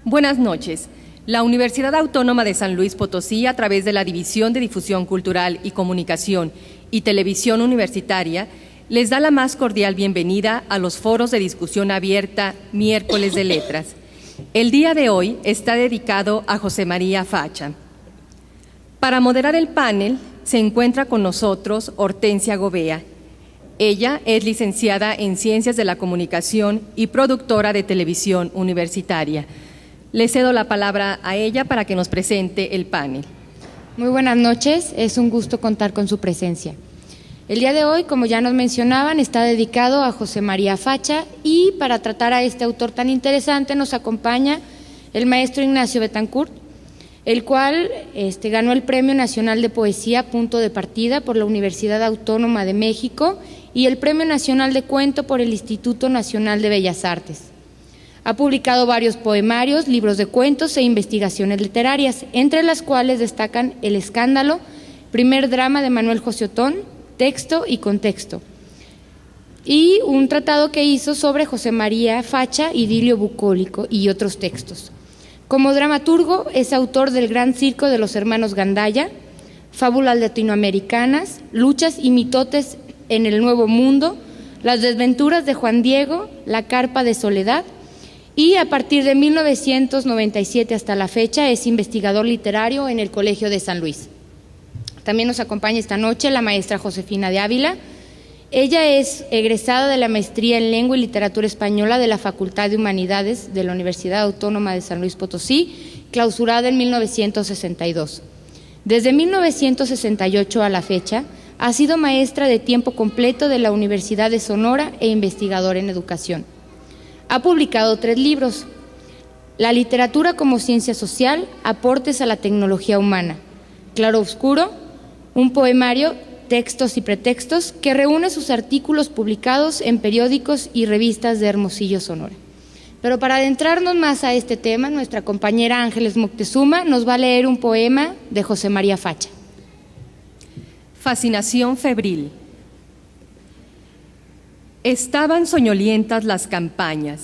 Buenas noches. La Universidad Autónoma de San Luis Potosí, a través de la División de Difusión Cultural y Comunicación y Televisión Universitaria, les da la más cordial bienvenida a los foros de discusión abierta Miércoles de Letras. El día de hoy está dedicado a José María Facha. Para moderar el panel se encuentra con nosotros Hortensia Gobea. Ella es licenciada en Ciencias de la Comunicación y productora de televisión universitaria. Le cedo la palabra a ella para que nos presente el panel. Muy buenas noches, es un gusto contar con su presencia. El día de hoy, como ya nos mencionaban, está dedicado a José María Facha, y para tratar a este autor tan interesante nos acompaña el maestro Ignacio Betancourt, el cual ganó el Premio Nacional de Poesía Punto de Partida por la Universidad Autónoma de México y el Premio Nacional de Cuento por el Instituto Nacional de Bellas Artes. Ha publicado varios poemarios, libros de cuentos e investigaciones literarias, entre las cuales destacan El Escándalo, primer drama de Manuel José Otón, Texto y Contexto, y un tratado que hizo sobre José María Facha, Idilio Bucólico y otros textos. Como dramaturgo es autor del Gran Circo de los Hermanos Gandaya, Fábulas Latinoamericanas, Luchas y Mitotes en el Nuevo Mundo, Las Desventuras de Juan Diego, La Carpa de Soledad, y a partir de 1997 hasta la fecha es investigador literario en el Colegio de San Luis. También nos acompaña esta noche la maestra Josefina de Ávila. Ella es egresada de la Maestría en Lengua y Literatura Española de la Facultad de Humanidades de la Universidad Autónoma de San Luis Potosí, clausurada en 1962. Desde 1968 a la fecha, ha sido maestra de tiempo completo de la Universidad de Sonora e investigadora en educación. Ha publicado 3 libros: La literatura como ciencia social, aportes a la tecnología humana; Claroscuro, un poemario, textos y pretextos, que reúne sus artículos publicados en periódicos y revistas de Hermosillo, Sonora. Pero para adentrarnos más a este tema, nuestra compañera Ángeles Moctezuma nos va a leer un poema de José María Facha. Fascinación febril. Estaban soñolientas las campañas,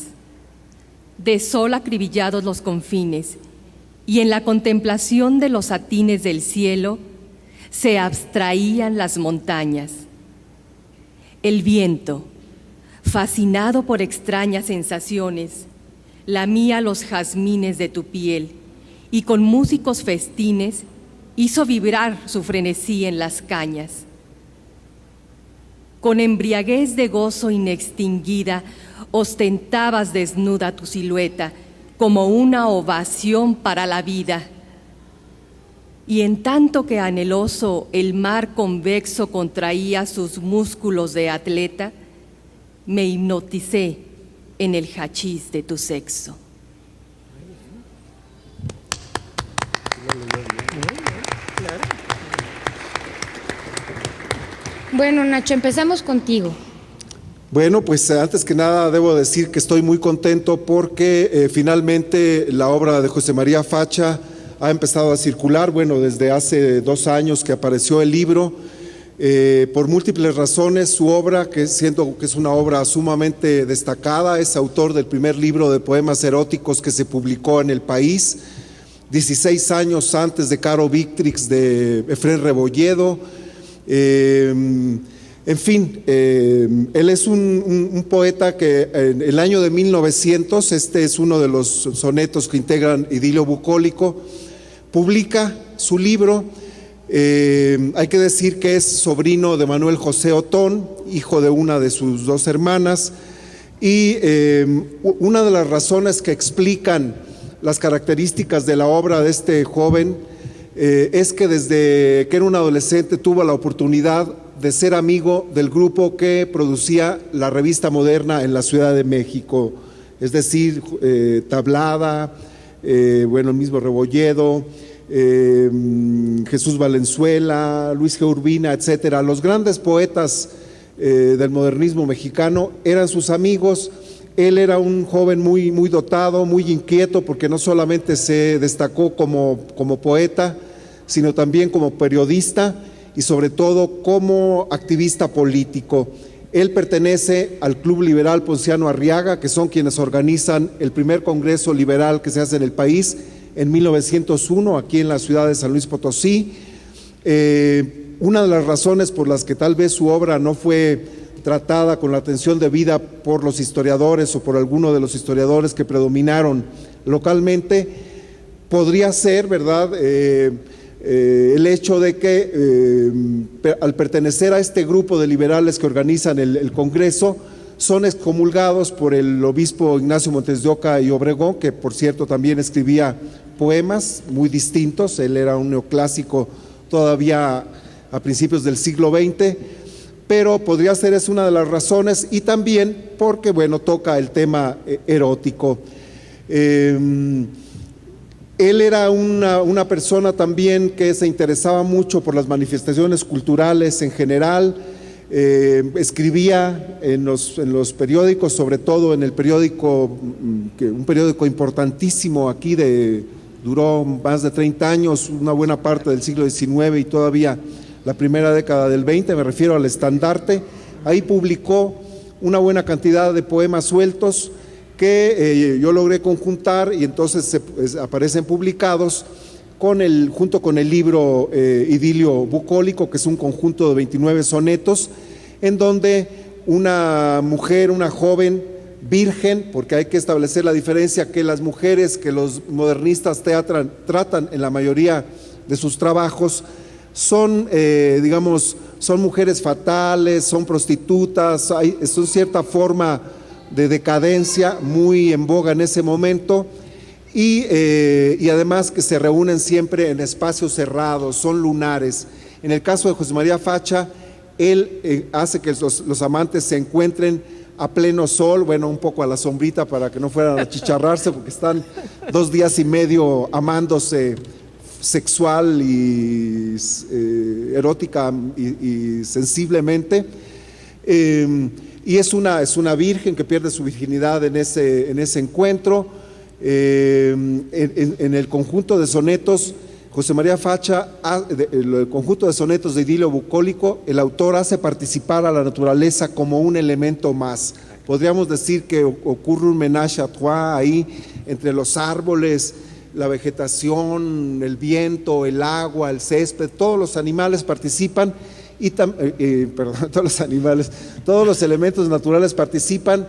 de sol acribillados los confines, y en la contemplación de los satines del cielo se abstraían las montañas. El viento, fascinado por extrañas sensaciones, lamía los jazmines de tu piel y con músicos festines hizo vibrar su frenesí en las cañas. Con embriaguez de gozo inextinguida, ostentabas desnuda tu silueta como una ovación para la vida. Y en tanto que anheloso el mar convexo contraía sus músculos de atleta, me hipnoticé en el hachís de tu sexo. Bueno, Nacho, empezamos contigo. Bueno, pues antes que nada debo decir que estoy muy contento porque finalmente la obra de José María Facha ha empezado a circular, bueno, desde hace 2 años que apareció el libro. Por múltiples razones, su obra, que siento que es una obra sumamente destacada, es autor del primer libro de poemas eróticos que se publicó en el país, 16 años antes de Caro Victrix de Efrén Rebolledo. En fin, él es un poeta que en el año de 1900, este es uno de los sonetos que integran Idilio Bucólico, publica su libro. Hay que decir que es sobrino de Manuel José Otón, hijo de una de sus 2 hermanas, y una de las razones que explican las características de la obra de este joven es que desde que era un adolescente tuvo la oportunidad de ser amigo del grupo que producía la revista Moderna en la Ciudad de México, es decir, Tablada, bueno, el mismo Rebolledo, Jesús Valenzuela, Luis G. Urbina, etcétera. Los grandes poetas del modernismo mexicano eran sus amigos. Él era un joven muy dotado, muy inquieto, porque no solamente se destacó como poeta, sino también como periodista y sobre todo como activista político. Él pertenece al Club Liberal Ponciano Arriaga, que son quienes organizan el primer congreso liberal que se hace en el país en 1901, aquí en la ciudad de San Luis Potosí. Una de las razones por las que tal vez su obra no fue tratada con la atención debida por los historiadores o por alguno de los historiadores que predominaron localmente, podría ser, ¿verdad?, el hecho de que al pertenecer a este grupo de liberales que organizan el Congreso, son excomulgados por el obispo Ignacio Montes de Oca y Obregón, que por cierto también escribía poemas muy distintos. Él era un neoclásico todavía a principios del siglo XX, pero podría ser es una de las razones, y también porque, bueno, toca el tema erótico. Él era una persona también que se interesaba mucho por las manifestaciones culturales en general. Escribía en los periódicos, sobre todo en el periódico, un periódico importantísimo aquí, duró más de 30 años, una buena parte del siglo XIX y todavía la primera década del XX, me refiero al Estandarte. Ahí publicó una buena cantidad de poemas sueltos que yo logré conjuntar, y entonces aparecen publicados junto con el libro Idilio Bucólico, que es un conjunto de 29 sonetos, en donde una mujer, una joven virgen, porque hay que establecer la diferencia, que las mujeres que los modernistas tratan en la mayoría de sus trabajos son, son mujeres fatales, son prostitutas, son cierta forma de decadencia muy en boga en ese momento, y además que se reúnen siempre en espacios cerrados, son lunares. En el caso de José María Facha, él hace que los amantes se encuentren a pleno sol, bueno, un poco a la sombrita para que no fueran a achicharrarse, porque están 2 días y medio amándose sexual y erótica y sensiblemente. Y es una virgen que pierde su virginidad en ese encuentro. En el conjunto de sonetos, José María Facha, el conjunto de sonetos de Idilio Bucólico, el autor hace participar a la naturaleza como un elemento más. Podríamos decir que ocurre un ménage à trois ahí, entre los árboles, la vegetación, el viento, el agua, el césped, todos los animales participan, todos los elementos naturales participan,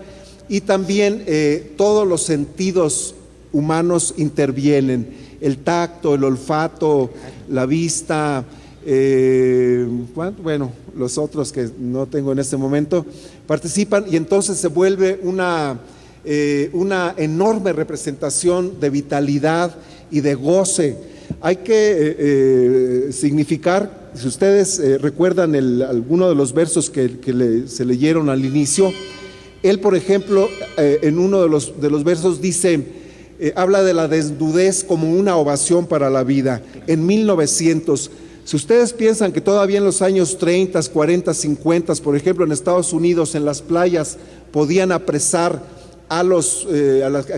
y también todos los sentidos humanos intervienen: el tacto, el olfato, la vista, bueno, los otros que no tengo en este momento participan, y entonces se vuelve una enorme representación de vitalidad y de goce. Hay que significar, si ustedes recuerdan alguno de los versos que se leyeron al inicio, él, por ejemplo, en uno de los versos dice, habla de la desnudez como una ovación para la vida. En 1900, si ustedes piensan que todavía en los años 30, 40, 50, por ejemplo, en Estados Unidos, en las playas, podían apresar a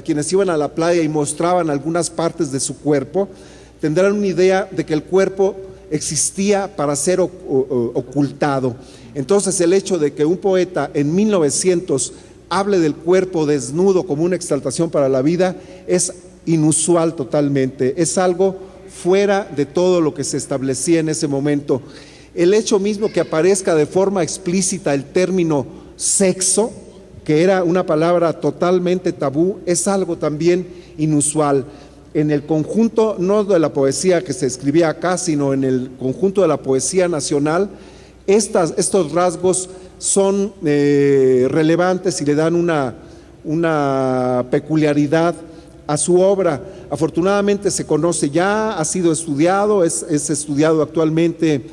quienes iban a la playa y mostraban algunas partes de su cuerpo, tendrán una idea de que el cuerpo existía para ser ocultado. Entonces, el hecho de que un poeta en 1900 hable del cuerpo desnudo como una exaltación para la vida es inusual totalmente, es algo fuera de todo lo que se establecía en ese momento. El hecho mismo que aparezca de forma explícita el término sexo, que era una palabra totalmente tabú, es algo también inusual. En el conjunto, no de la poesía que se escribía acá, sino en el conjunto de la poesía nacional, estos rasgos son relevantes y le dan una peculiaridad a su obra. Afortunadamente se conoce ya, ha sido estudiado, es estudiado actualmente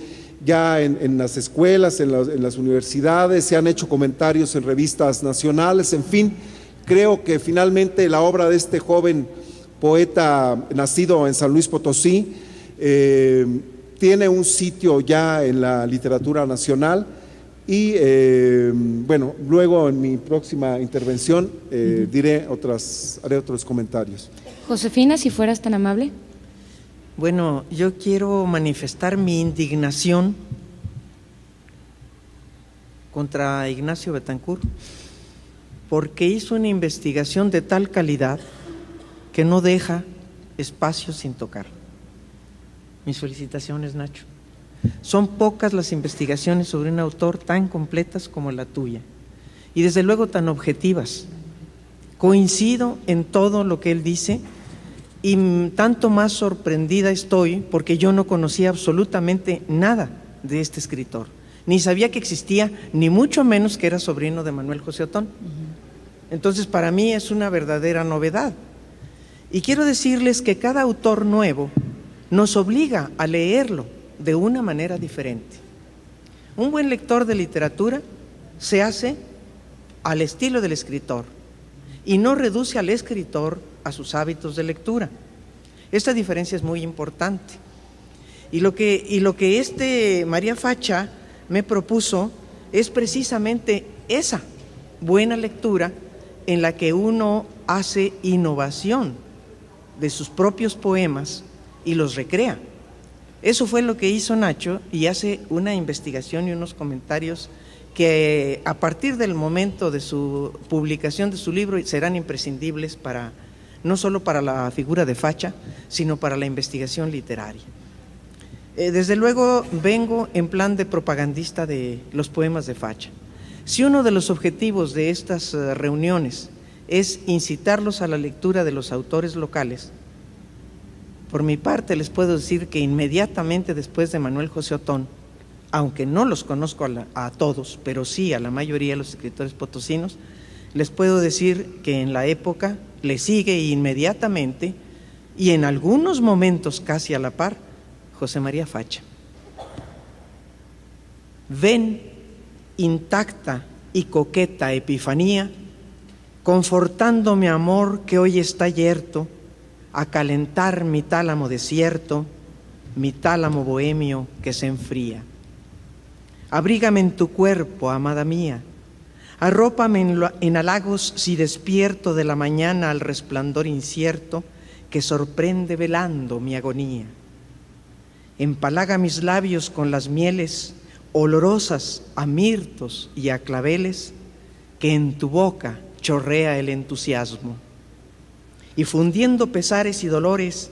ya en las escuelas, en las universidades, se han hecho comentarios en revistas nacionales, en fin. Creo que finalmente la obra de este joven poeta nacido en San Luis Potosí tiene un sitio ya en la literatura nacional, y bueno, luego en mi próxima intervención haré otros comentarios. Josefina, si fueras tan amable. Bueno, yo quiero manifestar mi indignación contra Ignacio Betancourt, porque hizo una investigación de tal calidad que no deja espacio sin tocar. Mis felicitaciones, Nacho. Son pocas las investigaciones sobre un autor tan completas como la tuya, y desde luego tan objetivas. Coincido en todo lo que él dice, y tanto más sorprendida estoy porque yo no conocía absolutamente nada de este escritor, ni sabía que existía, ni mucho menos que era sobrino de Manuel José Otón. Entonces para mí es una verdadera novedad. Y quiero decirles que cada autor nuevo nos obliga a leerlo de una manera diferente. Un buen lector de literatura se hace al estilo del escritor y no reduce al escritor a sus hábitos de lectura. Esta diferencia es muy importante. Y lo que María Facha me propuso es precisamente esa buena lectura en la que uno hace innovación de sus propios poemas y los recrea. Eso fue lo que hizo Nacho, y hace una investigación y unos comentarios que a partir del momento de su publicación de su libro serán imprescindibles para, no solo para la figura de Facha, sino para la investigación literaria. Desde luego vengo en plan de propagandista de los poemas de Facha. Si uno de los objetivos de estas reuniones es incitarlos a la lectura de los autores locales, por mi parte les puedo decir que inmediatamente después de Manuel José Otón, aunque no los conozco a todos, pero sí a la mayoría de los escritores potosinos, les puedo decir que en la época le sigue inmediatamente, y en algunos momentos casi a la par, José María Facha. Ven, intacta y coqueta epifanía, confortando mi amor que hoy está yerto, a calentar mi tálamo desierto, mi tálamo bohemio que se enfría. Abrígame en tu cuerpo, amada mía, arrópame en halagos si despierto de la mañana al resplandor incierto que sorprende velando mi agonía. Empalaga mis labios con las mieles olorosas a mirtos y a claveles que en tu boca chorrea el entusiasmo. Y fundiendo pesares y dolores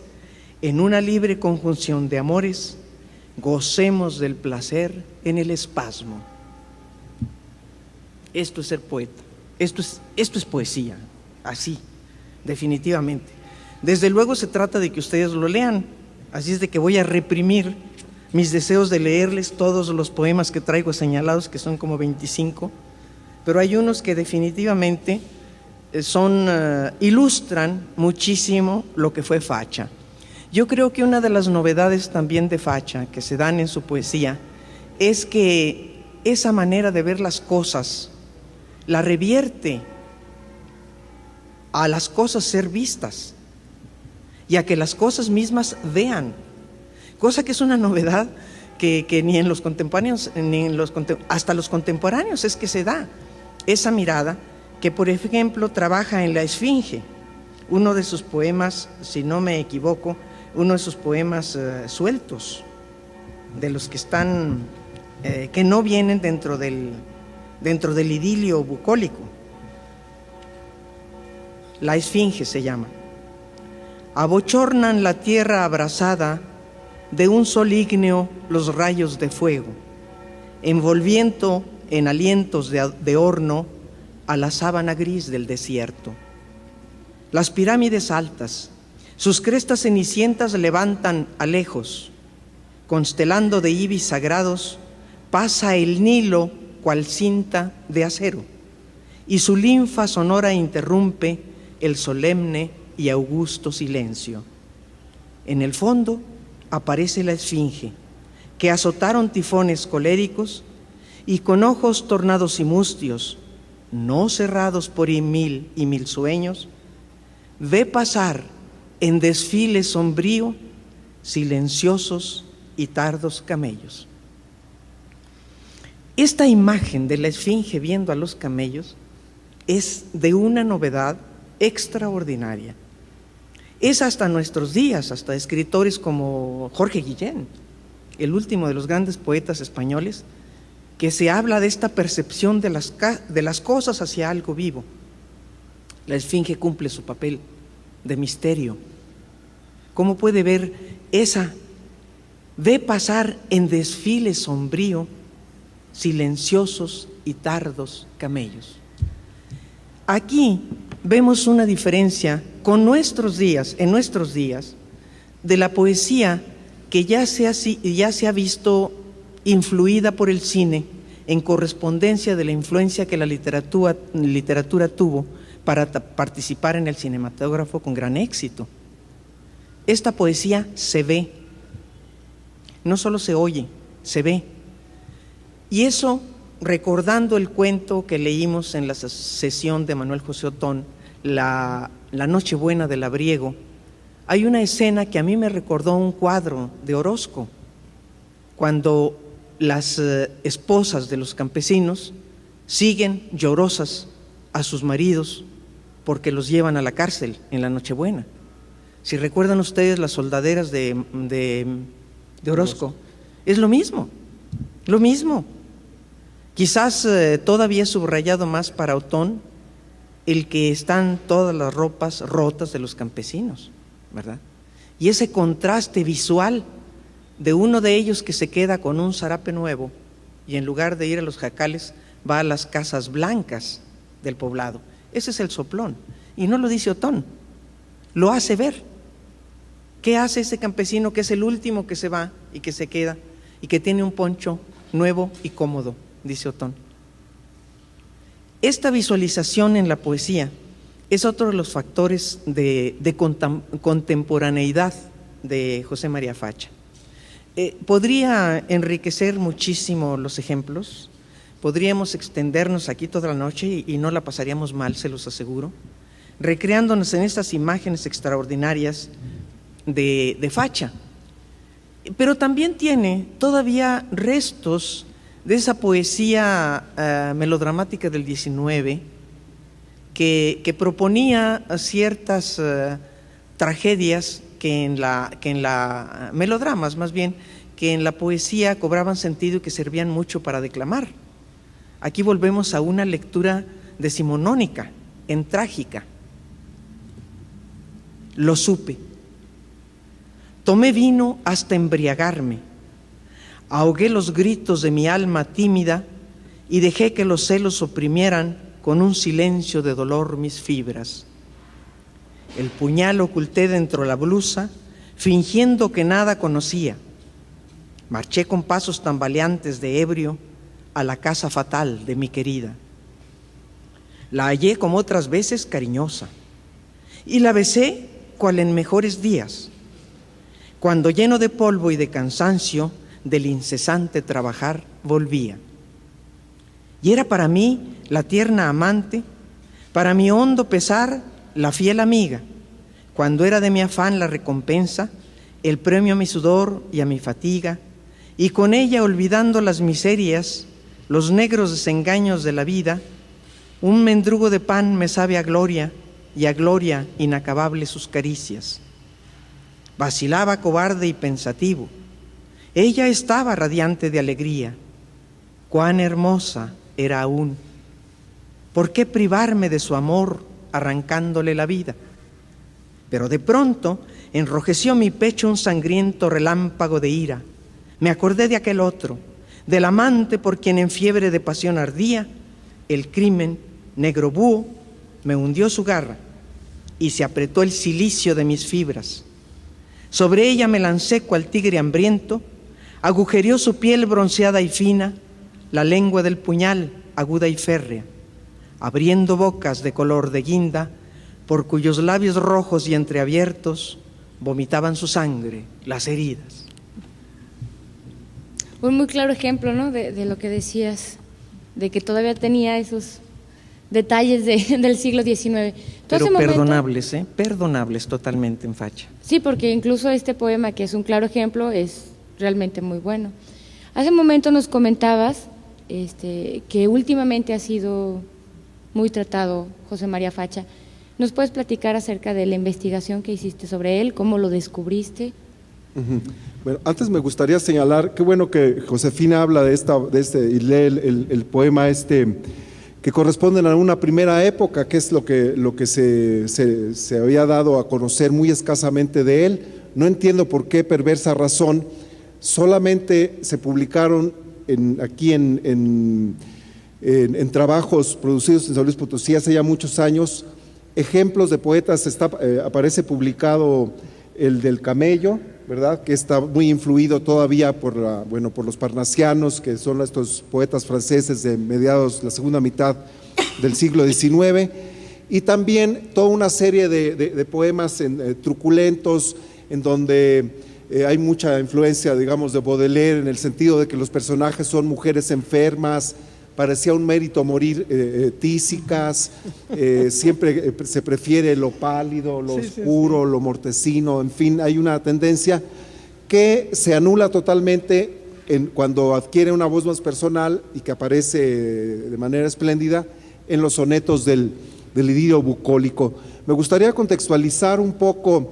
en una libre conjunción de amores, gocemos del placer en el espasmo. Esto es ser poeta, esto es poesía, así, definitivamente. Desde luego se trata de que ustedes lo lean, así es de que voy a reprimir mis deseos de leerles todos los poemas que traigo señalados, que son como 25, pero hay unos que definitivamente ilustran muchísimo lo que fue Facha. Yo creo que una de las novedades también de Facha que se dan en su poesía es que esa manera de ver las cosas la revierte a las cosas ser vistas y a que las cosas mismas vean, cosa que es una novedad que ni en los contemporáneos, hasta los contemporáneos es que se da esa mirada, que por ejemplo trabaja en La Esfinge, uno de sus poemas, si no me equivoco, uno de sus poemas sueltos, de los que están, que no vienen dentro del idilio bucólico. La Esfinge se llama. Abochornan la tierra abrasada de un sol ígneo los rayos de fuego, envolviendo en alientos de horno a la sábana gris del desierto. Las pirámides altas, sus crestas cenicientas levantan a lejos, constelando de ibis sagrados, pasa el Nilo cual cinta de acero, y su linfa sonora interrumpe el solemne y augusto silencio. En el fondo aparece la Esfinge, que azotaron tifones coléricos y con ojos tornados y mustios, no cerrados por mil y mil sueños, ve pasar en desfile sombrío silenciosos y tardos camellos. Esta imagen de la Esfinge viendo a los camellos es de una novedad extraordinaria. Es hasta nuestros días, hasta escritores como Jorge Guillén, el último de los grandes poetas españoles, que se habla de esta percepción de las cosas hacia algo vivo. La esfinge cumple su papel de misterio. ¿Cómo puede ver ve pasar en desfile sombrío silenciosos y tardos camellos? Aquí vemos una diferencia con en nuestros días, de la poesía que ya se ha visto influida por el cine en correspondencia de la influencia que la literatura tuvo para participar en el cinematógrafo con gran éxito. Esta poesía se ve, no solo se oye, se ve. Y eso, recordando el cuento que leímos en la sesión de Manuel José Otón, la Nochebuena del Labriego, hay una escena que a mí me recordó un cuadro de Orozco, cuando las esposas de los campesinos siguen llorosas a sus maridos porque los llevan a la cárcel en la Nochebuena. Si recuerdan ustedes las soldaderas de Orozco, es lo mismo, lo mismo. Quizás todavía subrayado más para Otón el que están todas las ropas rotas de los campesinos, ¿verdad? Y ese contraste visual de uno de ellos que se queda con un zarape nuevo y en lugar de ir a los jacales va a las casas blancas del poblado. Ese es el soplón. Y no lo dice Otón, lo hace ver. ¿Qué hace ese campesino que es el último que se va y que se queda y que tiene un poncho nuevo y cómodo? Dice Otón. Esta visualización en la poesía es otro de los factores de contemporaneidad de José María Facha. Podría enriquecer muchísimo los ejemplos, podríamos extendernos aquí toda la noche y no la pasaríamos mal, se los aseguro, recreándonos en estas imágenes extraordinarias de Facha. Pero también tiene todavía restos de esa poesía melodramática del 19 que proponía ciertas tragedias que en la melodramas más bien, que en la poesía cobraban sentido y que servían mucho para declamar. Aquí volvemos a una lectura decimonónica, en trágica. Lo supe. Tomé vino hasta embriagarme. Ahogué los gritos de mi alma tímida y dejé que los celos oprimieran con un silencio de dolor mis fibras. El puñal oculté dentro de la blusa, fingiendo que nada conocía. Marché con pasos tambaleantes de ebrio a la casa fatal de mi querida. La hallé como otras veces cariñosa y la besé cual en mejores días, cuando lleno de polvo y de cansancio del incesante trabajar volvía. Y era para mí la tierna amante, para mi hondo pesar la fiel amiga, cuando era de mi afán la recompensa, el premio a mi sudor y a mi fatiga, y con ella olvidando las miserias, los negros desengaños de la vida, un mendrugo de pan me sabe a gloria, y a gloria inacabable sus caricias. Vacilaba cobarde y pensativo, ella estaba radiante de alegría, cuán hermosa era aún. ¿Por qué privarme de su amor arrancándole la vida? Pero de pronto enrojeció mi pecho un sangriento relámpago de ira. Me acordé de aquel otro, del amante por quien en fiebre de pasión ardía. El crimen, negro búho, me hundió su garra y se apretó el cilicio de mis fibras. Sobre ella me lancé cual tigre hambriento, agujereó su piel bronceada y fina, la lengua del puñal aguda y férrea, abriendo bocas de color de guinda, por cuyos labios rojos y entreabiertos vomitaban su sangre las heridas. Un muy claro ejemplo, ¿no?, de lo que decías, de que todavía tenía esos detalles del siglo XIX. Pero perdonables, perdonables totalmente en Facha. Sí, porque incluso este poema, que es un claro ejemplo, es realmente muy bueno. Hace un momento nos comentabas que últimamente ha sido muy tratado José María Facha. ¿Nos puedes platicar acerca de la investigación que hiciste sobre él? ¿Cómo lo descubriste? Bueno, antes me gustaría señalar, qué bueno que Josefina habla de y lee el poema que corresponden a una primera época, que es lo que se había dado a conocer muy escasamente de él. No entiendo por qué perversa razón solamente se publicaron aquí en trabajos producidos en San Luis Potosí hace ya muchos años ejemplos de poetas. Aparece publicado el del Camello, ¿verdad?, que está muy influido todavía por los parnasianos, que son estos poetas franceses de mediados, la segunda mitad del siglo XIX, y también toda una serie de poemas truculentos, en donde hay mucha influencia, digamos, de Baudelaire, en el sentido de que los personajes son mujeres enfermas, parecía un mérito morir tísicas, siempre se prefiere lo pálido, lo oscuro, lo mortecino, en fin, hay una tendencia que se anula totalmente cuando adquiere una voz más personal y que aparece de manera espléndida en los sonetos del idilio bucólico. Me gustaría contextualizar un poco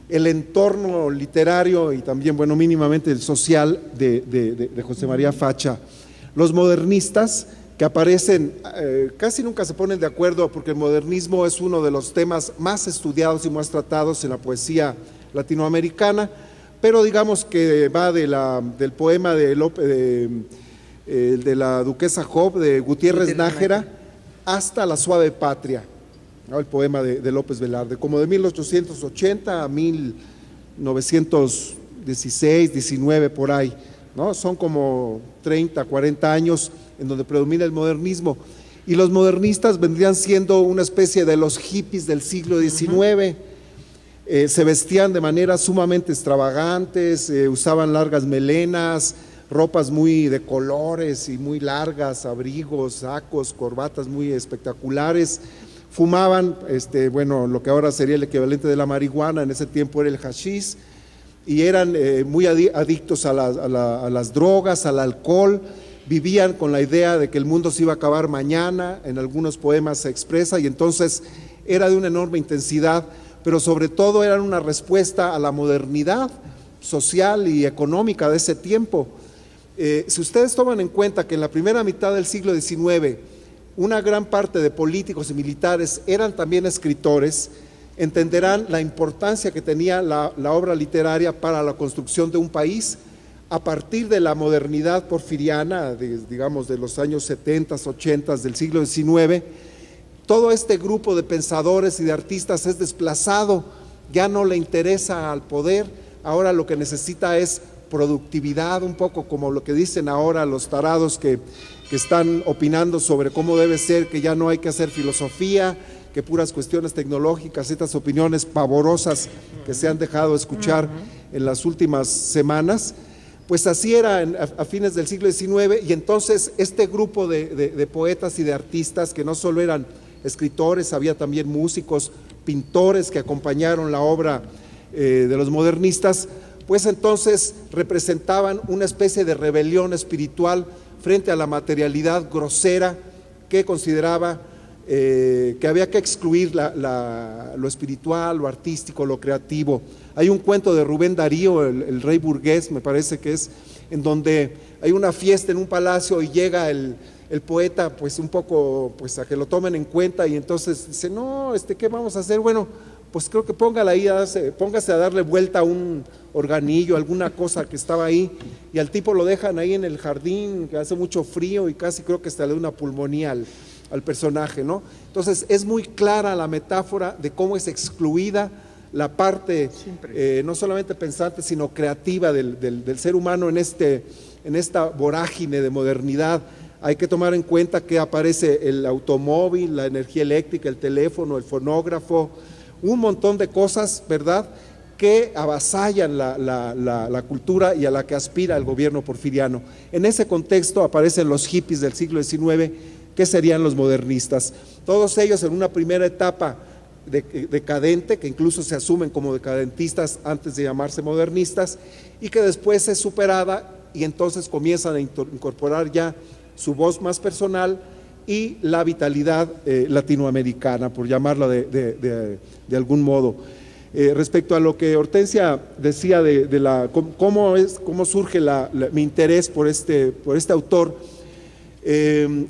el entorno literario y también, bueno, mínimamente el social de José María Facha. Los modernistas que aparecen, casi nunca se ponen de acuerdo, porque el modernismo es uno de los temas más estudiados y más tratados en la poesía latinoamericana, pero digamos que va del poema de la duquesa Job, de Gutiérrez Nájera, hasta La suave patria, ¿no?, el poema de López Velarde, como de 1880 a 1916, 19, por ahí, ¿no? Son como 30, 40 años en donde predomina el modernismo, y los modernistas vendrían siendo una especie de los hippies del siglo XIX. Se vestían de maneras sumamente extravagantes, usaban largas melenas, ropas muy de colores y muy largas, abrigos, sacos, corbatas muy espectaculares. Fumaban, lo que ahora sería el equivalente de la marihuana, en ese tiempo era el hashish, y eran muy adictos a las drogas, al alcohol. Vivían con la idea de que el mundo se iba a acabar mañana, en algunos poemas se expresa, y entonces era de una enorme intensidad, pero sobre todo eran una respuesta a la modernidad social y económica de ese tiempo. Si ustedes toman en cuenta que en la primera mitad del siglo XIX una gran parte de políticos y militares eran también escritores, entenderán la importancia que tenía la obra literaria para la construcción de un país. A partir de la modernidad porfiriana, digamos de los años 70, 80 del siglo XIX, todo este grupo de pensadores y de artistas es desplazado, ya no le interesa al poder, ahora lo que necesita es productividad, un poco como lo que dicen ahora los tarados que están opinando sobre cómo debe ser, que ya no hay que hacer filosofía, que puras cuestiones tecnológicas, estas opiniones pavorosas que se han dejado escuchar en las últimas semanas. Pues así era a fines del siglo XIX, y entonces este grupo de poetas y de artistas, que no solo eran escritores, había también músicos, pintores que acompañaron la obra de los modernistas, pues entonces representaban una especie de rebelión espiritual frente a la materialidad grosera que consideraba que había que excluir lo espiritual, lo artístico, lo creativo. Hay un cuento de Rubén Darío, el rey burgués, me parece que es, en donde hay una fiesta en un palacio y llega el poeta, pues un poco, pues a que lo tomen en cuenta, y entonces dice, no, ¿qué vamos a hacer? Bueno, pues creo que póngase a darle vuelta a un organillo, alguna cosa que estaba ahí, y al tipo lo dejan ahí en el jardín, que hace mucho frío, y casi creo que hasta le da una pulmonía al personaje, ¿no? Entonces es muy clara la metáfora de cómo es excluida la parte no solamente pensante, sino creativa del ser humano en esta vorágine de modernidad. Hay que tomar en cuenta que aparece el automóvil, la energía eléctrica, el teléfono, el fonógrafo, un montón de cosas, ¿verdad?, que avasallan la cultura y a la que aspira el gobierno porfiriano. En ese contexto aparecen los hippies del siglo XIX, que serían los modernistas. Todos ellos en una primera etapa decadente, que incluso se asumen como decadentistas antes de llamarse modernistas, y que después es superada, y entonces comienzan a incorporar ya su voz más personal y la vitalidad latinoamericana, por llamarla de algún modo. Respecto a lo que Hortensia decía de cómo surge mi interés por este autor,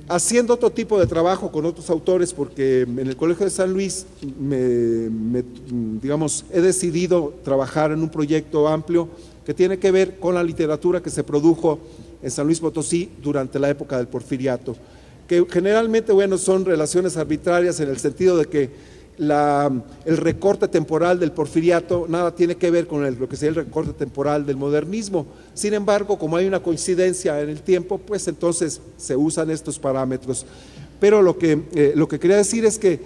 haciendo otro tipo de trabajo con otros autores, porque en el Colegio de San Luis digamos, he decidido trabajar en un proyecto amplio que tiene que ver con la literatura que se produjo en San Luis Potosí durante la época del Porfiriato, que generalmente, bueno, son relaciones arbitrarias en el sentido de que el recorte temporal del Porfiriato nada tiene que ver con lo que sería el recorte temporal del modernismo. Sin embargo, como hay una coincidencia en el tiempo, pues entonces se usan estos parámetros. Pero lo que quería decir es que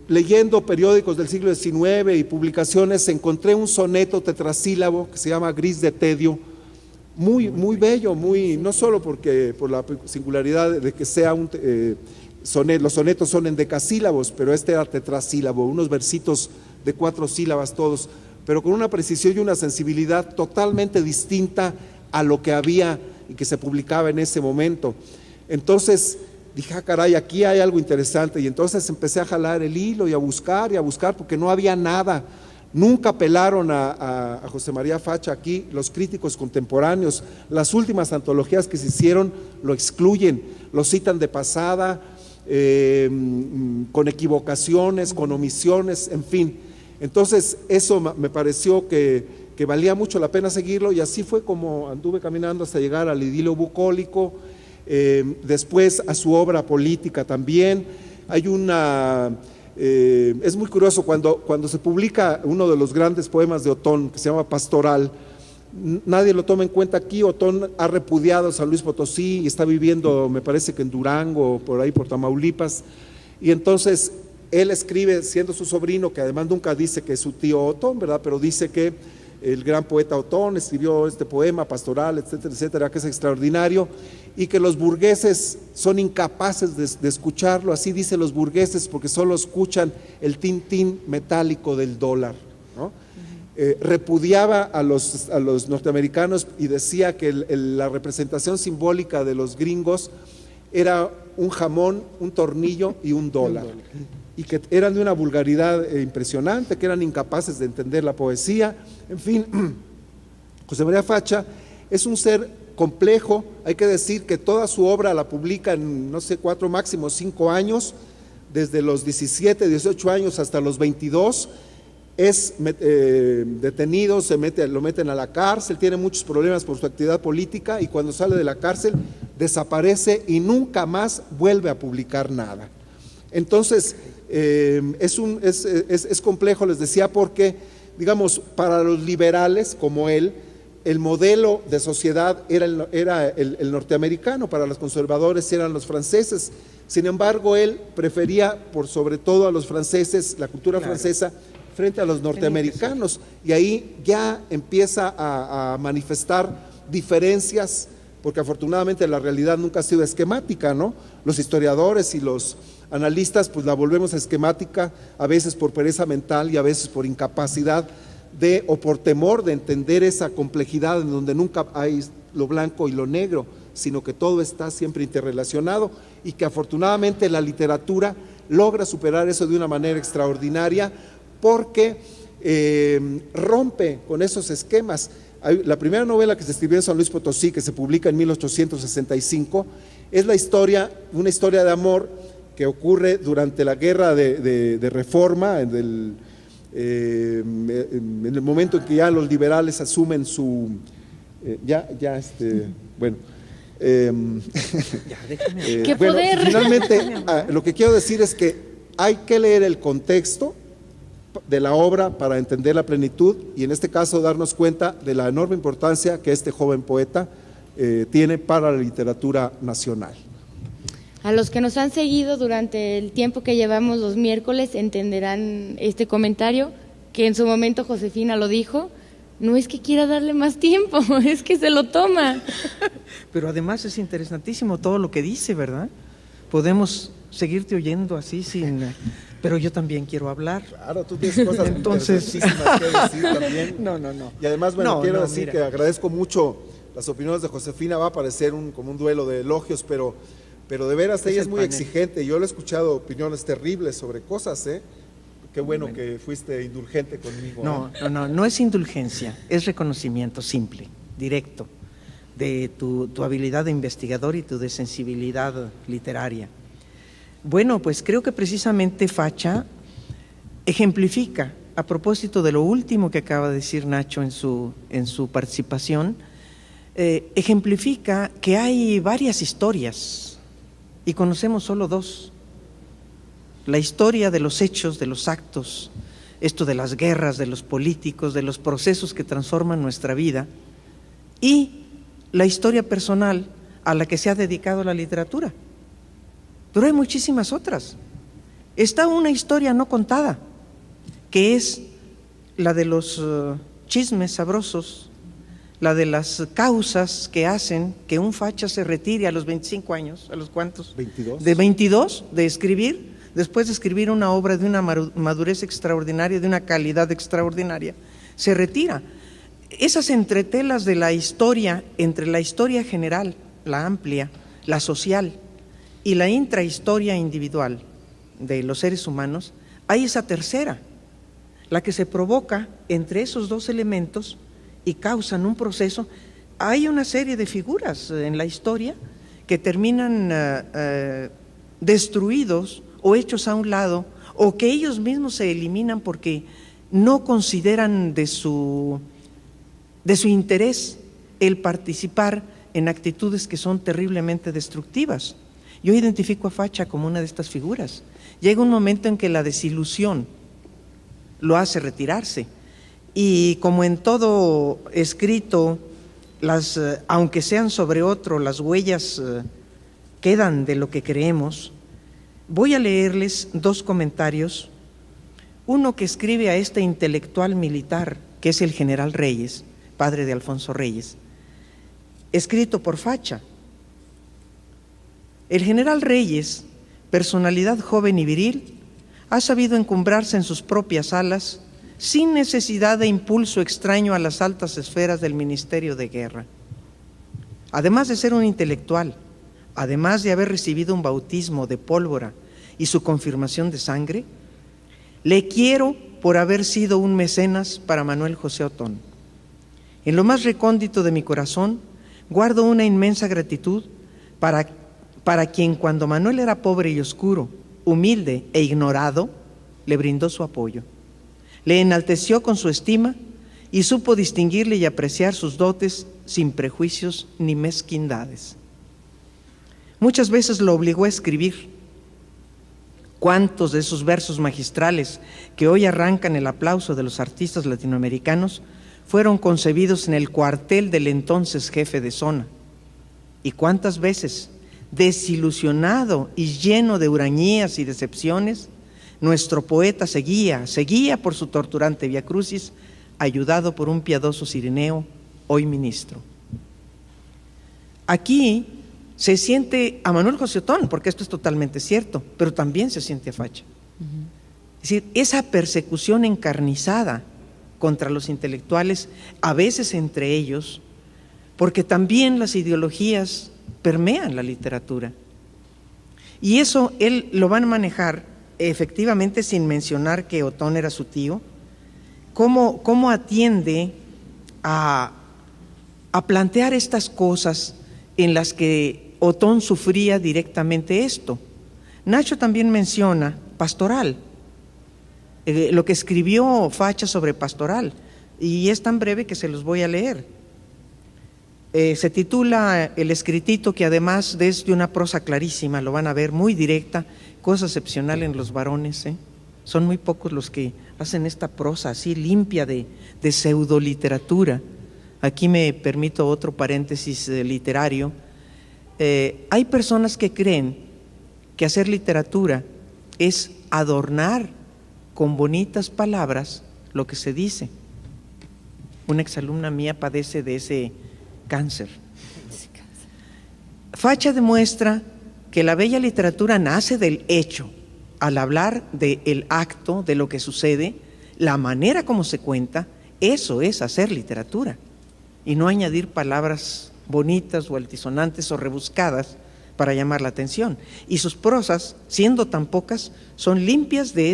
leyendo periódicos del siglo XIX y publicaciones, encontré un soneto tetrasílabo que se llama Gris de Tedio, muy bello, no solo por la singularidad de que sea los sonetos son en decasílabos, pero este era tetrasílabo, unos versitos de 4 sílabas todos, pero con una precisión y una sensibilidad totalmente distinta a lo que había y que se publicaba en ese momento. Entonces dije, caray, aquí hay algo interesante, y entonces empecé a jalar el hilo y a buscar, porque no había nada. Nunca apelaron a José María Facha aquí los críticos contemporáneos. Las últimas antologías que se hicieron lo excluyen, lo citan de pasada, con equivocaciones, con omisiones, en fin. Entonces eso me pareció que valía mucho la pena seguirlo, y así fue como anduve caminando hasta llegar al idilio bucólico, después a su obra política también. Hay es muy curioso, cuando se publica uno de los grandes poemas de Otón, que se llama Pastoral, nadie lo toma en cuenta aquí. Otón ha repudiado a San Luis Potosí y está viviendo, me parece que en Durango, por ahí por Tamaulipas, y entonces él escribe, siendo su sobrino, que además nunca dice que es su tío Otón, ¿verdad?, pero dice que el gran poeta Otón escribió este poema Pastoral, etcétera, etcétera, que es extraordinario, y que los burgueses son incapaces de escucharlo. Así dicen los burgueses, porque solo escuchan el tintín metálico del dólar, ¿no? Repudiaba a los norteamericanos y decía que la representación simbólica de los gringos era un jamón, un tornillo y un dólar, y que eran de una vulgaridad impresionante, que eran incapaces de entender la poesía. En fin, José María Facha es un ser complejo. Hay que decir que toda su obra la publica en, no sé, 4, máximo 5 años, desde los 17, 18 años hasta los 22, es detenido, lo meten a la cárcel, tiene muchos problemas por su actividad política, y cuando sale de la cárcel desaparece y nunca más vuelve a publicar nada. Entonces es complejo, les decía, porque, digamos, para los liberales como él, el modelo de sociedad era el norteamericano, para los conservadores eran los franceses. Sin embargo, él prefería por sobre todo a los franceses, la cultura francesa, frente a los norteamericanos, y ahí ya empieza a manifestar diferencias, porque afortunadamente la realidad nunca ha sido esquemática, ¿no? Los historiadores y los analistas pues la volvemos esquemática, a veces por pereza mental y a veces por incapacidad o por temor de entender esa complejidad en donde nunca hay lo blanco y lo negro, sino que todo está siempre interrelacionado, y que afortunadamente la literatura logra superar eso de una manera extraordinaria, porque rompe con esos esquemas. La primera novela que se escribió en San Luis Potosí, que se publica en 1865, es una historia de amor que ocurre durante la guerra de Reforma, en el momento en que ya los liberales asumen su… bueno… ¡Qué poder! Finalmente, lo que quiero decir es que hay que leer el contexto de la obra para entender la plenitud, y en este caso darnos cuenta de la enorme importancia que este joven poeta tiene para la literatura nacional. A los que nos han seguido durante el tiempo que llevamos los miércoles entenderán este comentario, que en su momento Josefina lo dijo. No es que quiera darle más tiempo, es que se lo toma. Pero además es interesantísimo todo lo que dice, ¿verdad? Podemos seguirte oyendo así sin… Pero yo también quiero hablar. Claro, tú tienes cosas interesantísimas que decir también. No. Y además, quiero decir que agradezco mucho las opiniones de Josefina. Va a parecer como un duelo de elogios, pero de veras ella es muy exigente. Yo le he escuchado opiniones terribles sobre cosas, Qué bueno que fuiste indulgente conmigo. No es indulgencia, es reconocimiento simple, directo, de tu habilidad de investigador y tu de sensibilidad literaria. Bueno, pues creo que precisamente Facha ejemplifica, a propósito de lo último que acaba de decir Nacho en su participación, ejemplifica que hay varias historias y conocemos solo dos. La historia de los hechos, de los actos, esto de las guerras, de los políticos, de los procesos que transforman nuestra vida, y la historia personal a la que se ha dedicado la literatura. Pero hay muchísimas otras. Está una historia no contada, que es la de los chismes sabrosos, la de las causas que hacen que un facha se retire a los 25 años, ¿a los cuántos? 22. De 22, de escribir, después de escribir una obra de una madurez extraordinaria, de una calidad extraordinaria, se retira. Esas entretelas de la historia, entre la historia general, la amplia, la social, y la intrahistoria individual de los seres humanos, hay esa tercera, la que se provoca entre esos dos elementos y causan un proceso. Hay una serie de figuras en la historia que terminan destruidos o hechos a un lado, o que ellos mismos se eliminan porque no consideran de su interés el participar en actitudes que son terriblemente destructivas. Yo identifico a Facha como una de estas figuras. Llega un momento en que la desilusión lo hace retirarse, y como en todo escrito, aunque sean sobre otro, las huellas quedan de lo que creemos. Voy a leerles dos comentarios, uno que escribe a este intelectual militar, que es el general Reyes, padre de Alfonso Reyes, escrito por Facha. El general Reyes, personalidad joven y viril, ha sabido encumbrarse en sus propias alas sin necesidad de impulso extraño a las altas esferas del Ministerio de Guerra. Además de ser un intelectual, además de haber recibido un bautismo de pólvora y su confirmación de sangre, le quiero por haber sido un mecenas para Manuel José Otón. En lo más recóndito de mi corazón guardo una inmensa gratitud para quien, cuando Manuel era pobre y oscuro, humilde e ignorado, le brindó su apoyo. Le enalteció con su estima y supo distinguirle y apreciar sus dotes sin prejuicios ni mezquindades. Muchas veces lo obligó a escribir. ¿Cuántos de esos versos magistrales que hoy arrancan el aplauso de los artistas latinoamericanos fueron concebidos en el cuartel del entonces jefe de zona? ¿Y cuántas veces, desilusionado y lleno de hurañías y decepciones, nuestro poeta seguía por su torturante viacrucis, ayudado por un piadoso cireneo, hoy ministro? Aquí se siente a Manuel José Otón, porque esto es totalmente cierto, pero también se siente a Facha. Es decir, esa persecución encarnizada contra los intelectuales, a veces entre ellos, porque también las ideologías permean la literatura. Y eso él lo van a manejar efectivamente sin mencionar que Otón era su tío, cómo atiende a plantear estas cosas en las que Otón sufría directamente esto. Nacho también menciona Pastoral, lo que escribió Facha sobre Pastoral, y es tan breve que se los voy a leer. Se titula el escritito, que además es de una prosa clarísima, lo van a ver, muy directa, cosa excepcional en los varones, son muy pocos los que hacen esta prosa así limpia de pseudoliteratura. Aquí me permito otro paréntesis literario. Hay personas que creen que hacer literatura es adornar con bonitas palabras lo que se dice. Una exalumna mía padece de ese cáncer. Facha demuestra que la bella literatura nace del hecho, al hablar del acto, de lo que sucede, la manera como se cuenta, eso es hacer literatura, y no añadir palabras bonitas o altisonantes o rebuscadas para llamar la atención. Y sus prosas, siendo tan pocas, son limpias de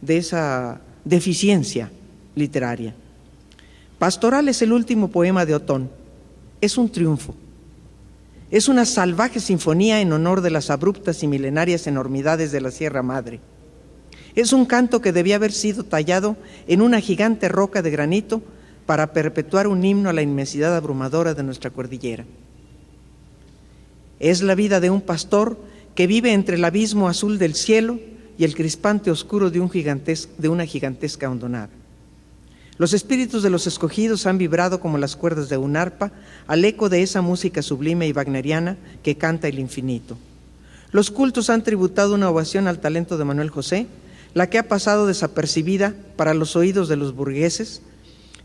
de esa deficiencia literaria. Pastoral es el último poema de Otón. Es un triunfo. Es una salvaje sinfonía en honor de las abruptas y milenarias enormidades de la Sierra Madre. Es un canto que debía haber sido tallado en una gigante roca de granito para perpetuar un himno a la inmensidad abrumadora de nuestra cordillera. Es la vida de un pastor que vive entre el abismo azul del cielo y el crispante oscuro de una gigantesca hondonada. Los espíritus de los escogidos han vibrado como las cuerdas de un arpa al eco de esa música sublime y wagneriana que canta el infinito. Los cultos han tributado una ovación al talento de Manuel José, la que ha pasado desapercibida para los oídos de los burgueses,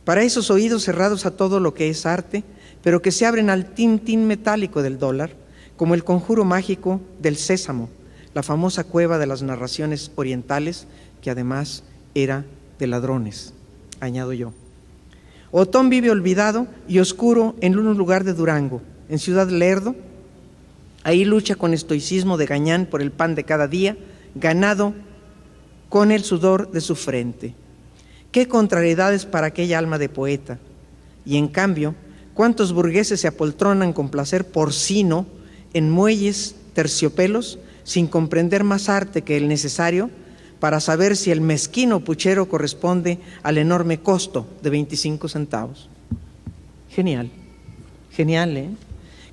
para esos oídos cerrados a todo lo que es arte, pero que se abren al tin-tin metálico del dólar, como el conjuro mágico del Sésamo, la famosa cueva de las narraciones orientales, que además era de ladrones, añado yo. Otón vive olvidado y oscuro en un lugar de Durango, en Ciudad Lerdo. Ahí lucha con estoicismo de gañán por el pan de cada día, ganado con el sudor de su frente. Qué contrariedades para aquella alma de poeta. Y en cambio, cuántos burgueses se apoltronan con placer porcino en muelles terciopelos, sin comprender más arte que el necesario para saber si el mezquino puchero corresponde al enorme costo de 25 centavos. Genial, genial, ¿eh?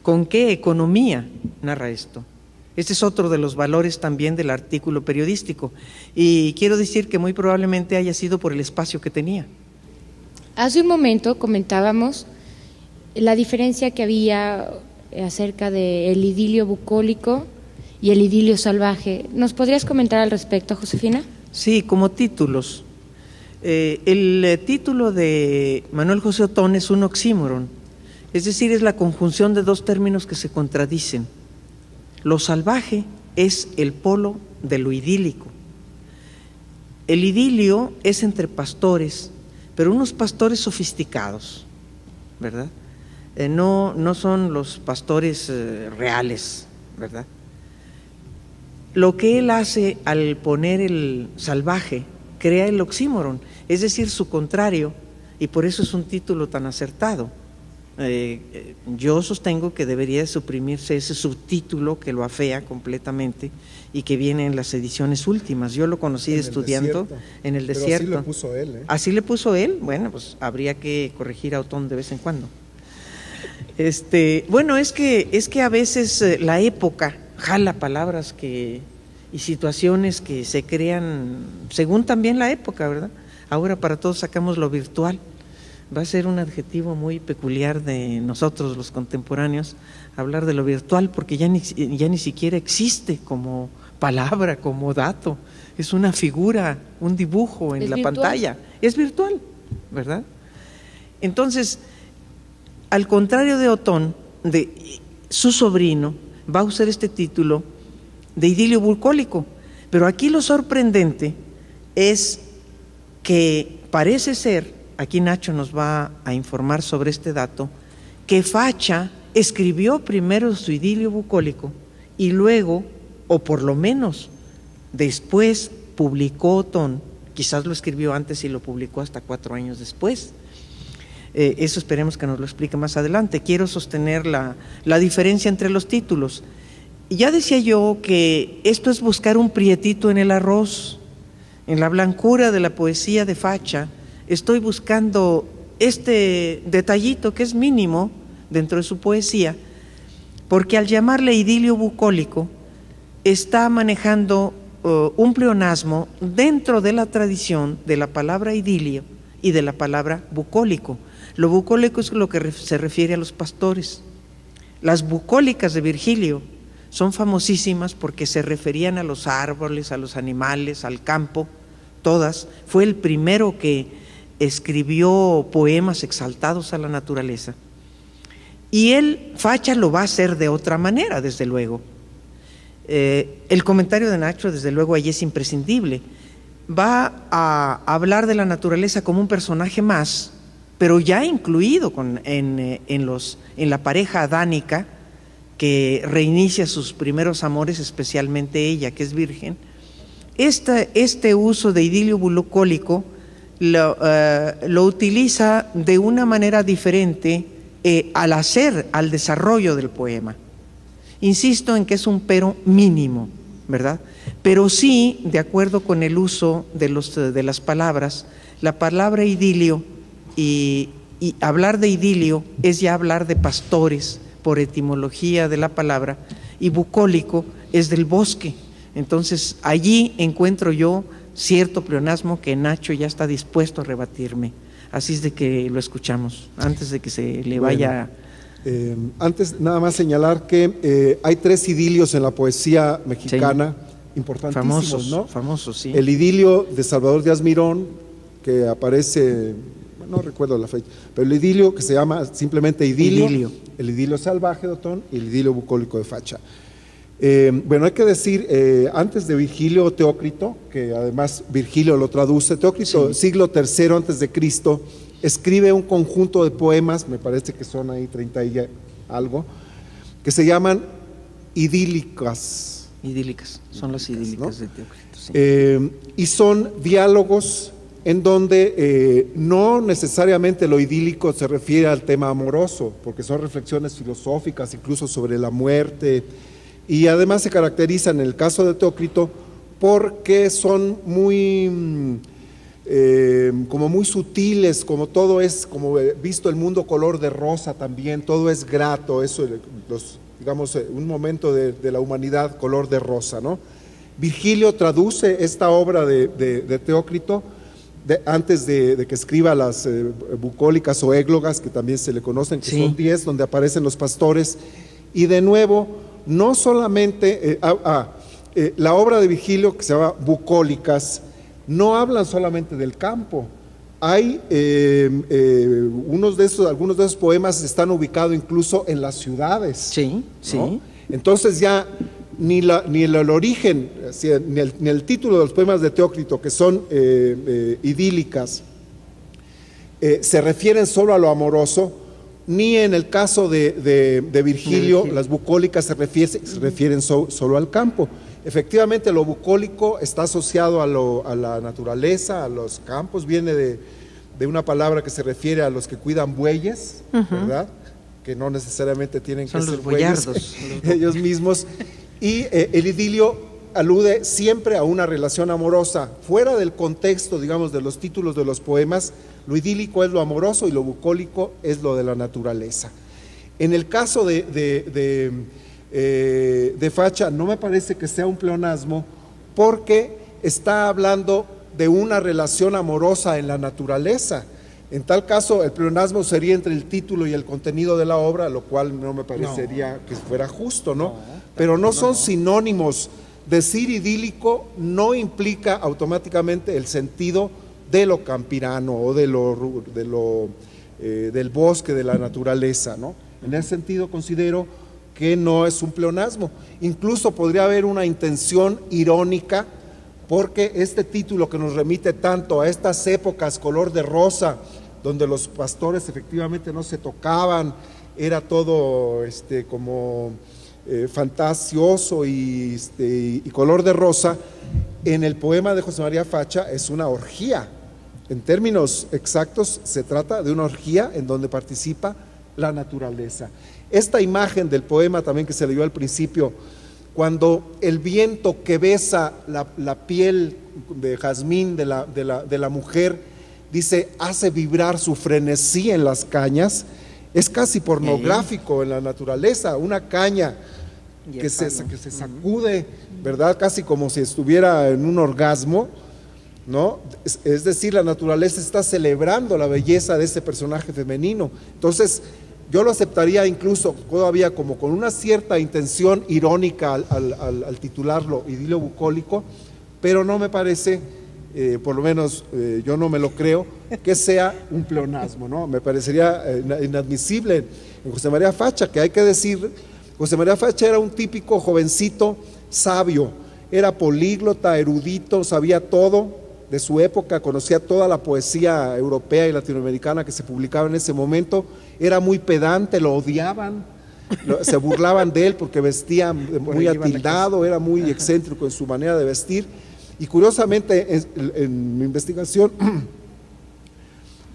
¿Con qué economía narra esto? Este es otro de los valores también del artículo periodístico. Y quiero decir que muy probablemente haya sido por el espacio que tenía. Hace un momento comentábamos la diferencia que había acerca del idilio bucólico y el idilio salvaje. ¿Nos podrías comentar al respecto, Josefina? Sí, como títulos. El título de Manuel José Otón es un oxímoron, es decir, es la conjunción de dos términos que se contradicen. Lo salvaje es el polo de lo idílico. El idilio es entre pastores, pero unos pastores sofisticados, ¿verdad? No son los pastores reales, ¿verdad? Lo que él hace al poner el salvaje, crea el oxímoron, es decir, su contrario, y por eso es un título tan acertado. Yo sostengo que debería suprimirse ese subtítulo que lo afea completamente y que viene en las ediciones últimas. Yo lo conocí estudiando en el desierto. Pero así le puso él, ¿eh? ¿Así le puso él? Bueno, pues habría que corregir a Otón de vez en cuando. Bueno, es que a veces la época jala palabras y situaciones que se crean según también la época, ¿verdad? Ahora para todos sacamos lo virtual. Va a ser un adjetivo muy peculiar de nosotros los contemporáneos hablar de lo virtual, porque ya ni siquiera existe como palabra, como dato. Es una figura, un dibujo en la pantalla. Es virtual, ¿verdad? Entonces, al contrario de Otón, su sobrino va a usar este título de idilio bucólico, pero aquí lo sorprendente es que parece ser, aquí Nacho nos va a informar sobre este dato, que Facha escribió primero su idilio bucólico y luego, o por lo menos después, publicó Otón, quizás lo escribió antes y lo publicó hasta 4 años después. Eso esperemos que nos lo explique más adelante. Quiero sostener la diferencia entre los títulos. Ya decía yo que esto es buscar un prietito en el arroz, en la blancura de la poesía de Facha. Estoy buscando este detallito que es mínimo dentro de su poesía, porque al llamarle idilio bucólico está manejando un pleonasmo dentro de la tradición de la palabra idilio y de la palabra bucólico. Lo bucólico es lo que se refiere a los pastores. Las bucólicas de Virgilio son famosísimas porque se referían a los árboles, a los animales, al campo, todas. Fue el primero que escribió poemas exaltados a la naturaleza. Y él, Facha, lo va a hacer de otra manera, desde luego. El comentario de Nacho, desde luego, allí es imprescindible. Va a hablar de la naturaleza como un personaje más, pero ya incluido en la pareja adánica que reinicia sus primeros amores, especialmente ella, que es virgen, Este uso de idilio bucólico lo utiliza de una manera diferente al desarrollo del poema. Insisto en que es un pero mínimo, ¿verdad? Pero sí, de acuerdo con el uso de las palabras, la palabra idilio y hablar de idilio es ya hablar de pastores, por etimología de la palabra, y bucólico es del bosque. Entonces, allí encuentro yo cierto pleonasmo que Nacho ya está dispuesto a rebatirme. Así es de que lo escuchamos, antes de que se le vaya... Antes, nada más señalar que hay 3 idilios en la poesía mexicana, sí, importantísimos, famosos, ¿no? Famosos, sí. El idilio de Salvador Díaz Mirón, que aparece, no recuerdo la fecha, pero el idilio que se llama simplemente idilio. El idilio salvaje de Otón y el idilio bucólico de Facha. Bueno, hay que decir, antes de Virgilio, Teócrito, que además Virgilio lo traduce, Teócrito, sí, siglo III antes de Cristo, escribe un conjunto de poemas, me parece que son ahí 30 y algo, que se llaman idílicas. Idílicas, son las idílicas, ¿no? De Teócrito, sí. Y son diálogos en donde no necesariamente lo idílico se refiere al tema amoroso, porque son reflexiones filosóficas, incluso sobre la muerte, y además se caracterizan en el caso de Teócrito porque son muy... como muy sutiles, como todo es, como visto el mundo color de rosa también, todo es grato, eso, digamos, un momento de la humanidad color de rosa, ¿no? Virgilio traduce esta obra de Teócrito antes de que escriba las bucólicas o églogas, que también se le conocen, que sí, son 10, donde aparecen los pastores, y de nuevo, no solamente, la obra de Virgilio, que se llama Bucólicas, no hablan solamente del campo. Hay algunos de esos poemas están ubicados incluso en las ciudades. Sí, ¿no? sí. Entonces ya ni el origen, ni el título de los poemas de Teócrito, que son idílicas, se refieren solo a lo amoroso, ni en el caso de Virgilio, las bucólicas se refieren solo al campo. Efectivamente, lo bucólico está asociado a la naturaleza, a los campos, viene de una palabra que se refiere a los que cuidan bueyes, ¿verdad? Que no necesariamente tienen que ser bueyes ellos mismos. Y el idilio alude siempre a una relación amorosa. Fuera del contexto, digamos, de los títulos de los poemas, lo idílico es lo amoroso y lo bucólico es lo de la naturaleza. En el caso de Facha, no me parece que sea un pleonasmo, porque está hablando de una relación amorosa en la naturaleza. En tal caso, el pleonasmo sería entre el título y el contenido de la obra, lo cual no me parecería que fuera justo, ¿no? Pero no son sinónimos. Decir idílico no implica automáticamente el sentido de lo campirano o del bosque, de la naturaleza, ¿no? En ese sentido considero que no es un pleonasmo. Incluso podría haber una intención irónica, porque este título que nos remite tanto a estas épocas color de rosa, donde los pastores efectivamente no se tocaban, era todo como fantasioso y color de rosa, en el poema de José María Facha es una orgía. En términos exactos, se trata de una orgía en donde participa la naturaleza. Esta imagen del poema también que se leyó al principio, cuando el viento que besa la piel de jazmín de la mujer, dice, hace vibrar su frenesí en las cañas, es casi pornográfico en la naturaleza. Una caña que se sacude, ¿verdad? Casi como si estuviera en un orgasmo, ¿no? Es decir, la naturaleza está celebrando la belleza de ese personaje femenino. Entonces, yo lo aceptaría incluso todavía como con una cierta intención irónica al titularlo idilio bucólico, pero no me parece, por lo menos yo no me lo creo, que sea un pleonasmo, ¿no? Me parecería inadmisible en José María Facha, que hay que decir, José María Facha era un típico jovencito sabio, era políglota, erudito, sabía todo de su época, conocía toda la poesía europea y latinoamericana que se publicaba en ese momento, era muy pedante, lo odiaban, se burlaban de él porque vestía muy atildado, era muy excéntrico en su manera de vestir, Y curiosamente, en mi investigación,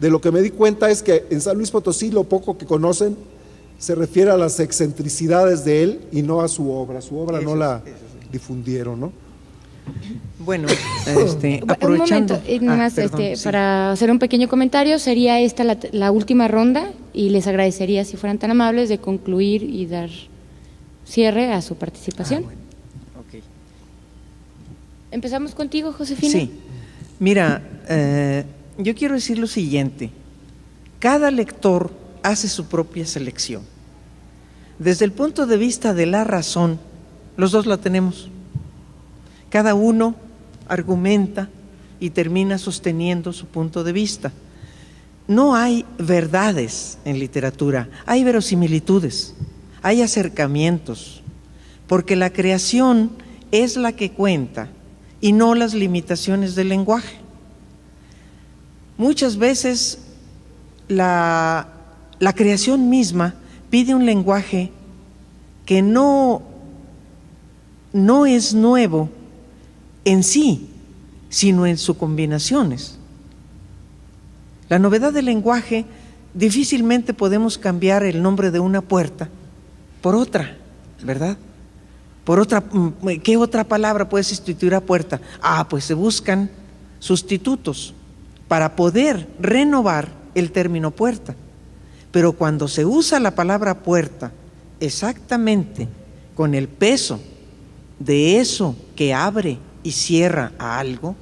de lo que me di cuenta es que en San Luis Potosí lo poco que conocen se refiere a las excentricidades de él y no a su obra. Su obra no la difundieron, ¿no? Bueno, un momento, más, perdón, sí. para hacer un pequeño comentario, sería esta la última ronda y les agradecería si fueran tan amables de concluir y dar cierre a su participación. Bueno, okay. ¿Empezamos contigo, Josefina? Sí, mira, yo quiero decir lo siguiente: cada lector hace su propia selección. Desde el punto de vista de la razón, los dos la tenemos. Cada uno argumenta y termina sosteniendo su punto de vista. No hay verdades en literatura, hay verosimilitudes, hay acercamientos, porque la creación es la que cuenta y no las limitaciones del lenguaje. Muchas veces la creación misma pide un lenguaje que no es nuevo en sí, sino en sus combinaciones. La novedad del lenguaje, difícilmente podemos cambiar el nombre de una puerta por otra, ¿verdad? Por otra, ¿qué otra palabra puede sustituir a puerta? Pues se buscan sustitutos para poder renovar el término puerta. Pero cuando se usa la palabra puerta exactamente con el peso de eso que abre y cierra a algo,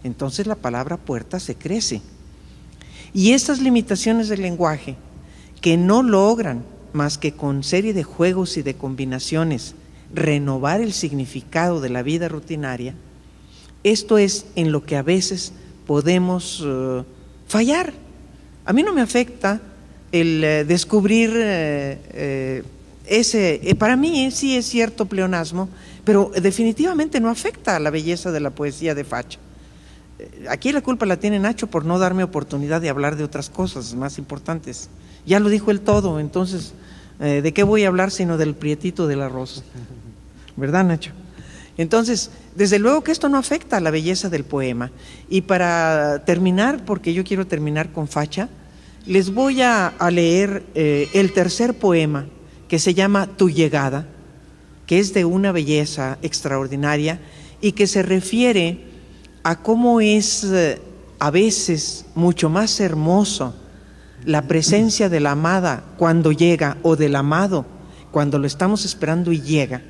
entonces la palabra puerta se crece. Y estas limitaciones del lenguaje, que no logran más que con serie de juegos y de combinaciones renovar el significado de la vida rutinaria, esto es en lo que a veces podemos fallar. A mí no me afecta el descubrir para mí sí es cierto pleonasmo, pero definitivamente no afecta a la belleza de la poesía de Facha. Aquí la culpa la tiene Nacho por no darme oportunidad de hablar de otras cosas más importantes. Ya lo dijo él todo, entonces, ¿de qué voy a hablar sino del prietito de la rosa? ¿Verdad, Nacho? Entonces, desde luego que esto no afecta a la belleza del poema. Y para terminar, porque yo quiero terminar con Facha, les voy a leer el tercer poema, que se llama Tu llegada, que es de una belleza extraordinaria y que se refiere a cómo es a veces mucho más hermoso la presencia de la amada cuando llega, o del amado cuando lo estamos esperando y llega.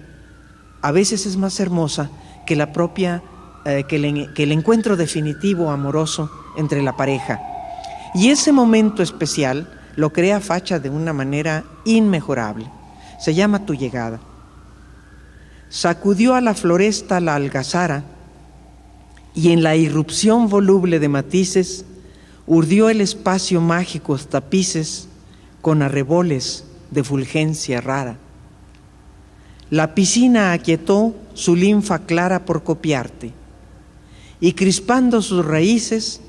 A veces es más hermosa que la propia, que el encuentro definitivo amoroso entre la pareja. Y ese momento especial lo crea Facha de una manera inmejorable. Se llama Tu llegada. Sacudió a la floresta la algazara y en la irrupción voluble de matices urdió el espacio mágicos tapices con arreboles de fulgencia rara. La piscina aquietó su linfa clara por copiarte y crispando sus raíces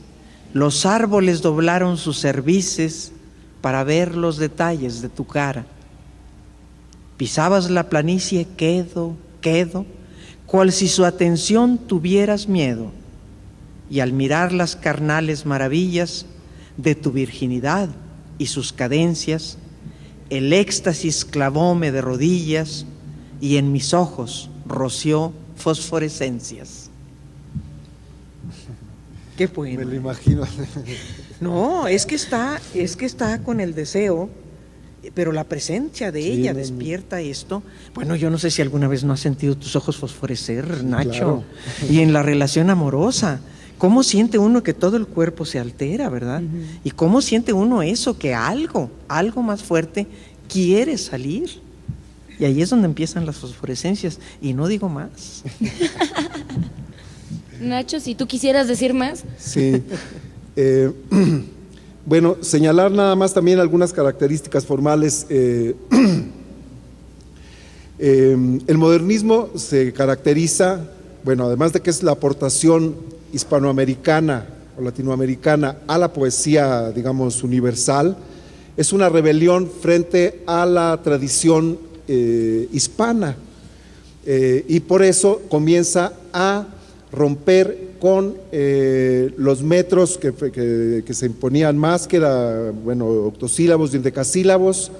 los árboles doblaron sus cervices para ver los detalles de tu cara. Pisabas la planicie quedo, cual si su atención tuvieras miedo, y al mirar las carnales maravillas de tu virginidad y sus cadencias, el éxtasis clavóme de rodillas y en mis ojos roció fosforescencias. ¿Qué poema? Me lo imagino. No, es que está con el deseo, pero la presencia de ella despierta esto. Bueno, yo no sé si alguna vez no has sentido tus ojos fosforecer, Nacho. Claro. Y en la relación amorosa, ¿cómo siente uno que todo el cuerpo se altera, verdad? Y cómo siente uno eso, que algo más fuerte quiere salir. Y ahí es donde empiezan las fosforescencias. Y no digo más. Nacho, si tú quisieras decir más. Sí. Bueno, señalar nada más también algunas características formales. El modernismo se caracteriza, bueno, además de que es la aportación hispanoamericana o latinoamericana a la poesía, digamos, universal, es una rebelión frente a la tradición hispana, y por eso comienza a romper con los metros que se imponían más, que era, bueno, octosílabos y endecasílabos,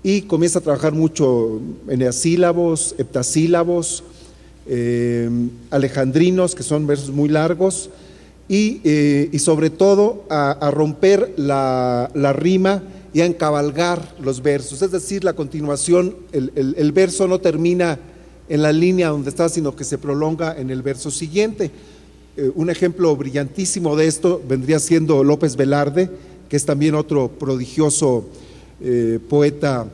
y comienza a trabajar mucho eneasílabos, heptasílabos, alejandrinos, que son versos muy largos, y sobre todo a romper la rima y a encabalgar los versos, es decir, la continuación, el verso no termina en la línea donde está, sino que se prolonga en el verso siguiente. Un ejemplo brillantísimo de esto vendría siendo López Velarde, que es también otro prodigioso poeta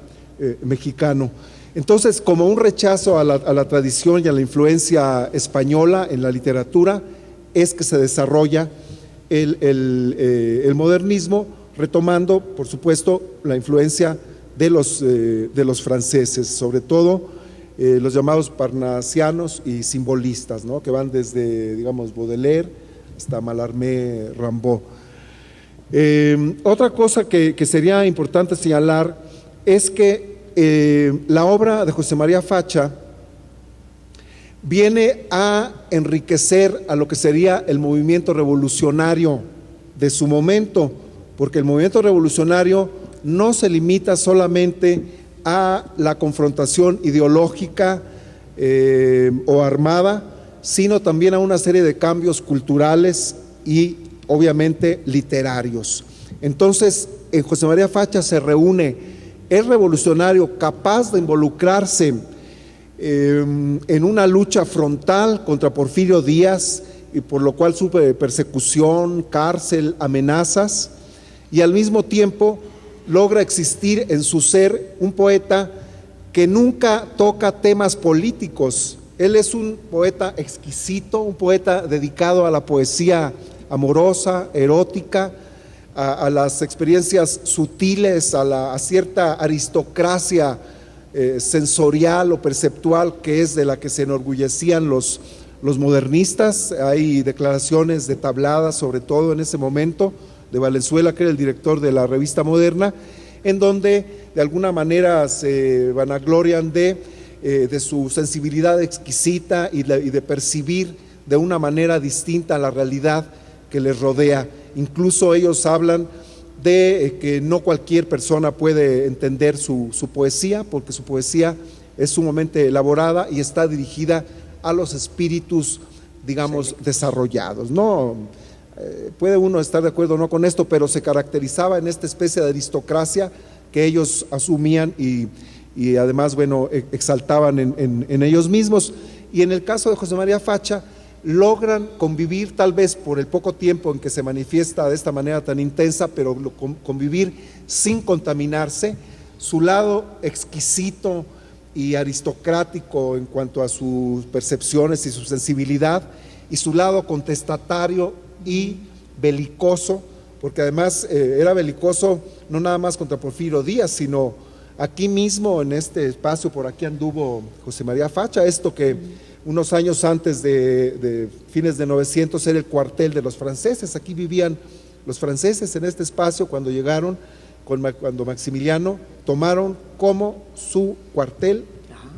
mexicano. Entonces, como un rechazo a la tradición y a la influencia española en la literatura, es que se desarrolla el modernismo, retomando, por supuesto, la influencia de los franceses, sobre todo los llamados parnasianos y simbolistas, ¿no?, que van desde, digamos, Baudelaire hasta Mallarmé, Rimbaud. Otra cosa que sería importante señalar es que la obra de José María Facha viene a enriquecer a lo que sería el movimiento revolucionario de su momento, porque el movimiento revolucionario no se limita solamente a la confrontación ideológica o armada, sino también a una serie de cambios culturales y obviamente literarios. Entonces, en José María Facha se reúne el revolucionario capaz de involucrarse en una lucha frontal contra Porfirio Díaz, y por lo cual sufre persecución, cárcel, amenazas, y al mismo tiempo logra existir en su ser un poeta que nunca toca temas políticos. Él es un poeta exquisito, un poeta dedicado a la poesía amorosa, erótica, a las experiencias sutiles, a cierta aristocracia sensorial o perceptual, que es de la que se enorgullecían los modernistas. Hay declaraciones de Tablada, sobre todo en ese momento, de Valenzuela, que era el director de la revista Moderna, en donde de alguna manera se vanaglorian de su sensibilidad exquisita y de percibir de una manera distinta la realidad que les rodea. Incluso ellos hablan de que no cualquier persona puede entender su poesía, porque su poesía es sumamente elaborada y está dirigida a los espíritus, digamos, desarrollados, ¿no? Puede uno estar de acuerdo o no con esto, pero se caracterizaba en esta especie de aristocracia que ellos asumían y además, bueno, exaltaban en ellos mismos. Y en el caso de José María Facha, logran convivir, tal vez por el poco tiempo en que se manifiesta de esta manera tan intensa, pero convivir sin contaminarse, su lado exquisito y aristocrático en cuanto a sus percepciones y su sensibilidad, y su lado contestatario y belicoso, porque además era belicoso no nada más contra Porfirio Díaz, sino aquí mismo en este espacio, por aquí anduvo José María Facha, esto que unos años antes de fines de 900 era el cuartel de los franceses. Aquí vivían los franceses en este espacio cuando llegaron, cuando Maximiliano tomaron como su cuartel,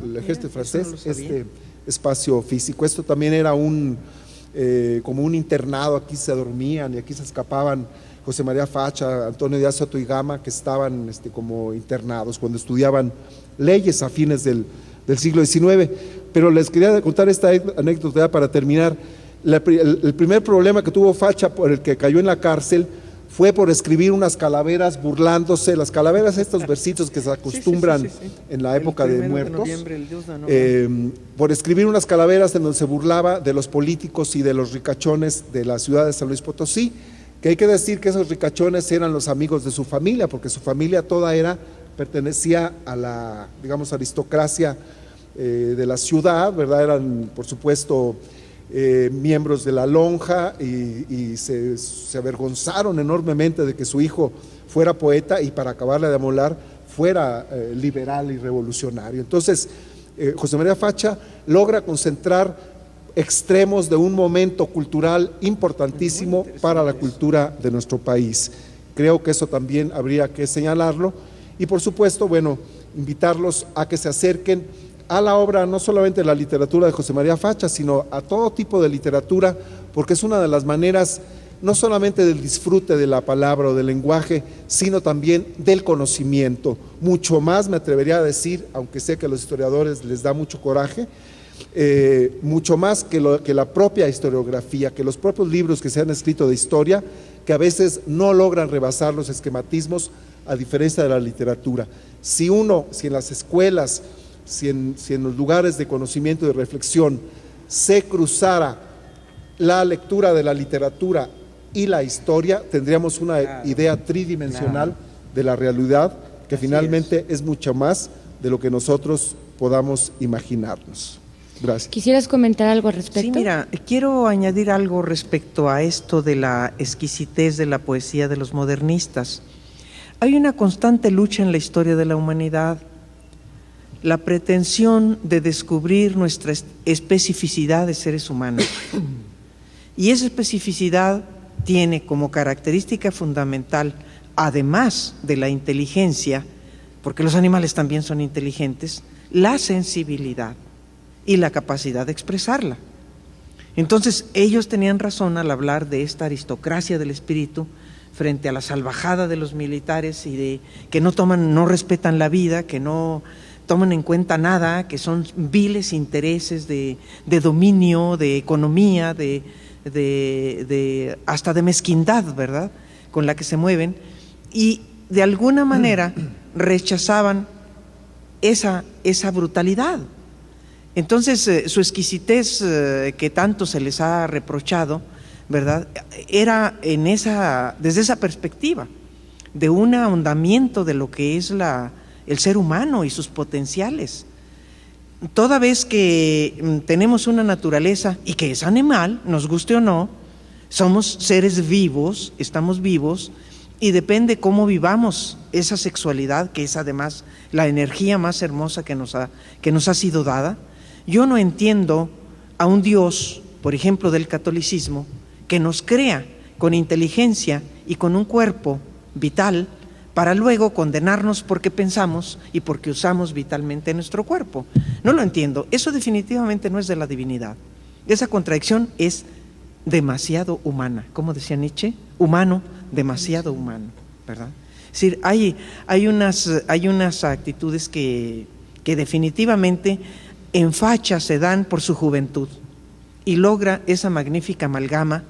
el ejército francés, este espacio físico. Esto también era como un internado, aquí se dormían y aquí se escapaban José María Facha, Antonio Díaz Soto y Gama, que estaban como internados cuando estudiaban leyes a fines del siglo XIX. Pero les quería contar esta anécdota para terminar. El primer problema que tuvo Facha, por el que cayó en la cárcel, fue por escribir unas calaveras burlándose, las calaveras, estos versitos que se acostumbran en la época de muertos, por escribir unas calaveras en donde se burlaba de los políticos y de los ricachones de la ciudad de San Luis Potosí, que hay que decir que esos ricachones eran los amigos de su familia, porque su familia toda pertenecía a la, digamos, aristocracia de la ciudad, ¿verdad? Eran, por supuesto, miembros de la lonja y se avergonzaron enormemente de que su hijo fuera poeta y, para acabarle de amolar, fuera liberal y revolucionario. Entonces, José María Facha logra concentrar extremos de un momento cultural importantísimo para la cultura de nuestro país. Creo que eso también habría que señalarlo y, por supuesto, bueno, invitarlos a que se acerquen a la obra, no solamente la literatura de José María Facha, sino a todo tipo de literatura, porque es una de las maneras no solamente del disfrute de la palabra o del lenguaje, sino también del conocimiento. Mucho más me atrevería a decir, aunque sé que a los historiadores les da mucho coraje, mucho más que la propia historiografía, que los propios libros que se han escrito de historia, que a veces no logran rebasar los esquematismos, a diferencia de la literatura. Si en las escuelas, si en los lugares de conocimiento y de reflexión se cruzara la lectura de la literatura y la historia, tendríamos una idea tridimensional de la realidad, que finalmente es mucho más de lo que nosotros podamos imaginarnos. Gracias. ¿Quisieras comentar algo al respecto? Sí, mira, quiero añadir algo respecto a esto de la exquisitez de la poesía de los modernistas. Hay una constante lucha en la historia de la humanidad, la pretensión de descubrir nuestra especificidad de seres humanos. Y esa especificidad tiene como característica fundamental, además de la inteligencia, porque los animales también son inteligentes, la sensibilidad y la capacidad de expresarla. Entonces, ellos tenían razón al hablar de esta aristocracia del espíritu frente a la salvajada de los militares y de que no respetan la vida, que no toman en cuenta nada, que son viles intereses de dominio, de economía, hasta de mezquindad, ¿verdad?, con la que se mueven, y de alguna manera rechazaban esa brutalidad. Entonces, su exquisitez que tanto se les ha reprochado, ¿verdad?, era desde esa perspectiva, de un ahondamiento de lo que es el ser humano y sus potenciales. Toda vez que tenemos una naturaleza, y que es animal, nos guste o no, somos seres vivos, estamos vivos, y depende cómo vivamos esa sexualidad, que es además la energía más hermosa que nos ha sido dada. Yo no entiendo a un Dios, por ejemplo, del catolicismo, que nos crea con inteligencia y con un cuerpo vital, para luego condenarnos porque pensamos y porque usamos vitalmente nuestro cuerpo. No lo entiendo. Eso definitivamente no es de la divinidad. Esa contradicción es demasiado humana. ¿Cómo decía Nietzsche? Humano, demasiado humano, ¿verdad? Es decir, hay unas actitudes que definitivamente en Facha se dan por su juventud, y logra esa magnífica amalgama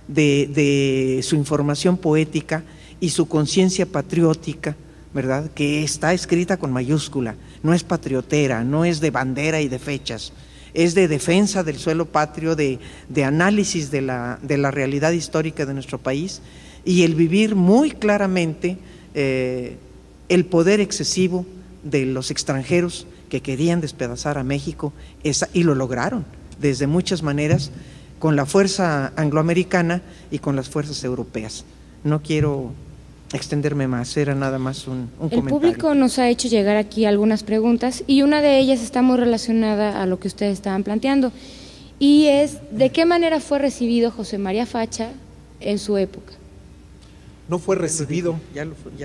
de su información poética y su conciencia patriótica, ¿verdad?, que está escrita con mayúscula, no es patriotera, no es de bandera y de fechas, es de defensa del suelo patrio, de análisis de la realidad histórica de nuestro país, y el vivir muy claramente el poder excesivo de los extranjeros que querían despedazar a México, y lo lograron desde muchas maneras, con la fuerza angloamericana y con las fuerzas europeas. No quiero extenderme más, era nada más un comentario. El público nos ha hecho llegar aquí algunas preguntas, y una de ellas está muy relacionada a lo que ustedes estaban planteando, y es: ¿de qué manera fue recibido José María Facha en su época? No fue recibido,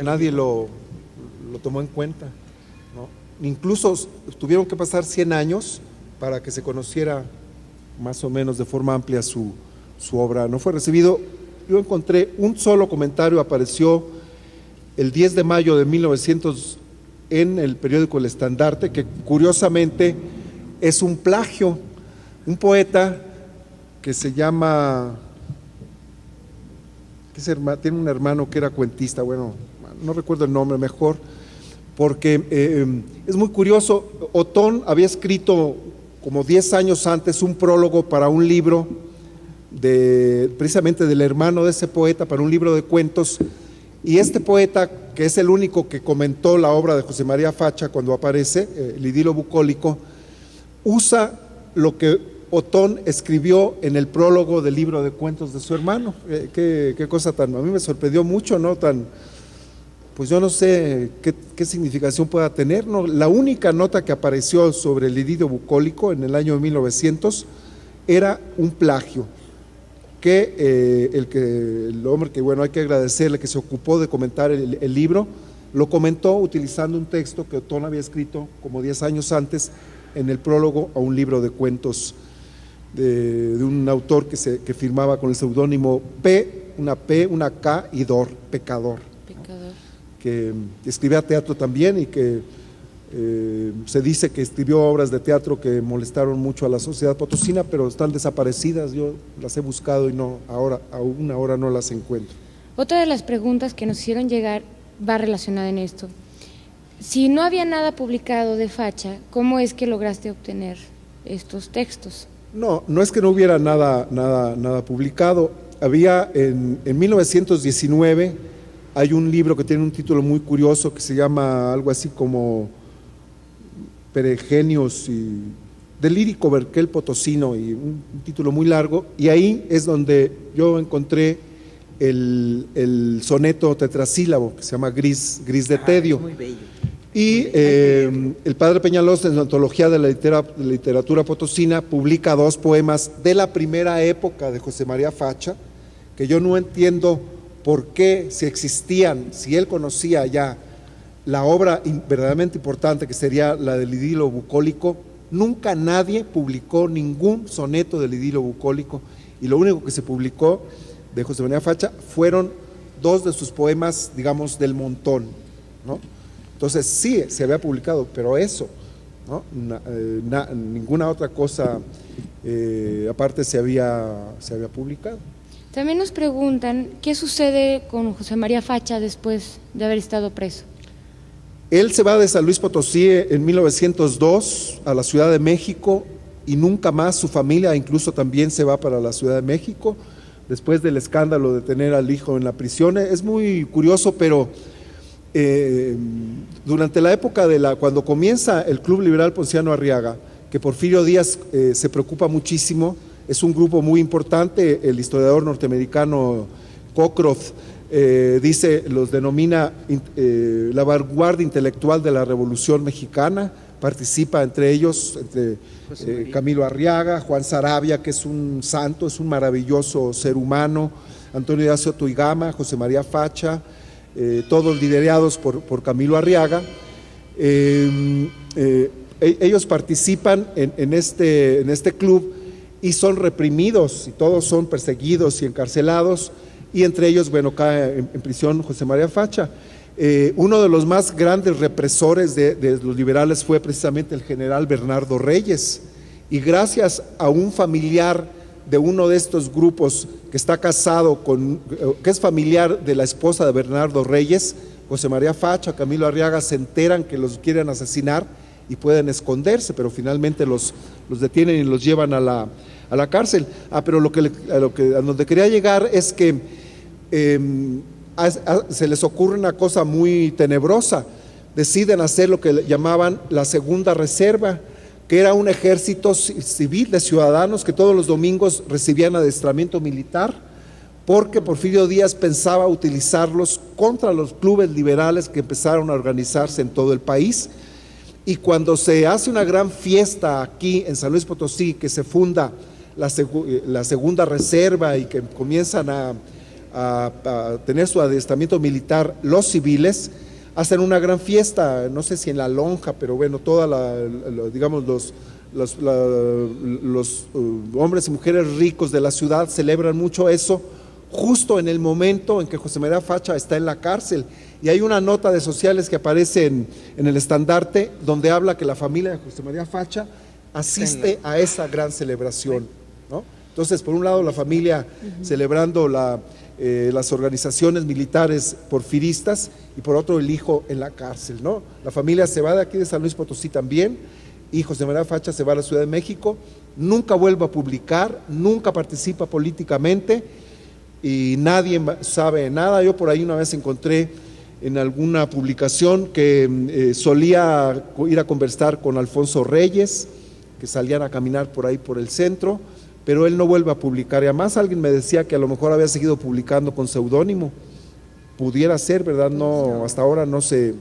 nadie lo tomó en cuenta, ¿no? Incluso tuvieron que pasar 100 años para que se conociera más o menos de forma amplia su obra. No fue recibido. Yo encontré un solo comentario, apareció el 10 de mayo de 1900 en el periódico El Estandarte, que curiosamente es un plagio. Un poeta que se llama, tiene un hermano que era cuentista, bueno, no recuerdo el nombre mejor, porque es muy curioso. Otón había escrito como 10 años antes un prólogo para un libro precisamente del hermano de ese poeta, para un libro de cuentos, y este poeta, que es el único que comentó la obra de José María Facha cuando aparece, el idilio bucólico, usa lo que Otón escribió en el prólogo del libro de cuentos de su hermano. Qué cosa a mí me sorprendió mucho, ¿no? Pues yo no sé qué significación pueda tener, ¿no? La única nota que apareció sobre el idilio bucólico en el año 1900 era un plagio, que el hombre que, bueno, hay que agradecerle, que se ocupó de comentar el libro, lo comentó utilizando un texto que Otón había escrito como 10 años antes, en el prólogo a un libro de cuentos de un autor que firmaba con el seudónimo P, una K y Dor, Pecador. Que escribía teatro también y que se dice que escribió obras de teatro que molestaron mucho a la sociedad potosina, pero están desaparecidas. Yo las he buscado y aún ahora no las encuentro. Otra de las preguntas que nos hicieron llegar va relacionada en esto. Si no había nada publicado de Facha, ¿cómo es que lograste obtener estos textos? No es que no hubiera nada publicado. Había en 1919, hay un libro que tiene un título muy curioso que se llama algo así como Peregenios y del lírico Berquel Potosino, y un título muy largo, y ahí es donde yo encontré el soneto tetrasílabo que se llama Gris de Tedio. Muy bello. Y el padre Peñalosa, en la antología de la literatura potosina, publica 2 poemas de la primera época de José María Facha, que yo no entiendo por qué, si existían, si él conocía ya la obra verdaderamente importante que sería la del idilio bucólico, nunca nadie publicó ningún soneto del idilio bucólico, y lo único que se publicó de José María Facha fueron 2 de sus poemas, digamos, del montón, ¿no? Entonces sí, se había publicado, pero eso, ¿no? Ninguna otra cosa aparte se había publicado. También nos preguntan, ¿qué sucede con José María Facha después de haber estado preso? Él se va de San Luis Potosí en 1902 a la Ciudad de México y nunca más. Su familia incluso también se va para la Ciudad de México después del escándalo de tener al hijo en la prisión. Es muy curioso, pero durante la época cuando comienza el Club Liberal Ponciano Arriaga, que Porfirio Díaz se preocupa muchísimo, es un grupo muy importante. El historiador norteamericano Cockroft los denomina la vanguardia intelectual de la Revolución Mexicana. Participa entre ellos Camilo Arriaga, Juan Sarabia, que es un santo, es un maravilloso ser humano, Antonio Ignacio Tuigama, José María Facha, todos liderados por Camilo Arriaga. Ellos participan en este club y son reprimidos, y todos son perseguidos y encarcelados, y entre ellos, bueno, cae en prisión José María Facha. Uno de los más grandes represores de los liberales fue precisamente el general Bernardo Reyes, y gracias a un familiar de uno de estos grupos que está casado que es familiar de la esposa de Bernardo Reyes, José María Facha, Camilo Arriaga, se enteran que los quieren asesinar y pueden esconderse, pero finalmente los detienen y los llevan a la cárcel. Pero a donde quería llegar es que se les ocurre una cosa muy tenebrosa. Deciden hacer lo que llamaban la segunda reserva, que era un ejército civil de ciudadanos que todos los domingos recibían adiestramiento militar, porque Porfirio Díaz pensaba utilizarlos contra los clubes liberales que empezaron a organizarse en todo el país. Y cuando se hace una gran fiesta aquí en San Luis Potosí, que se funda la segunda reserva y que comienzan a tener su adiestramiento militar los civiles, hacen una gran fiesta, no sé si en la lonja, pero bueno, digamos los hombres y mujeres ricos de la ciudad celebran mucho eso, justo en el momento en que José María Facha está en la cárcel. Y hay una nota de Sociales que aparece en el estandarte donde habla que la familia de José María Facha asiste a esa gran celebración, ¿no? Entonces, por un lado la familia celebrando las organizaciones militares porfiristas, y por otro el hijo en la cárcel, ¿no? La familia se va de aquí de San Luis Potosí también, y José María Facha se va a la Ciudad de México, nunca vuelve a publicar, nunca participa políticamente y nadie sabe nada. Yo por ahí una vez encontré en alguna publicación que solía ir a conversar con Alfonso Reyes, que salían a caminar por ahí por el centro, pero él no vuelve a publicar. Y además alguien me decía que a lo mejor había seguido publicando con seudónimo. Pudiera ser, ¿verdad? No, hasta ahora no sé.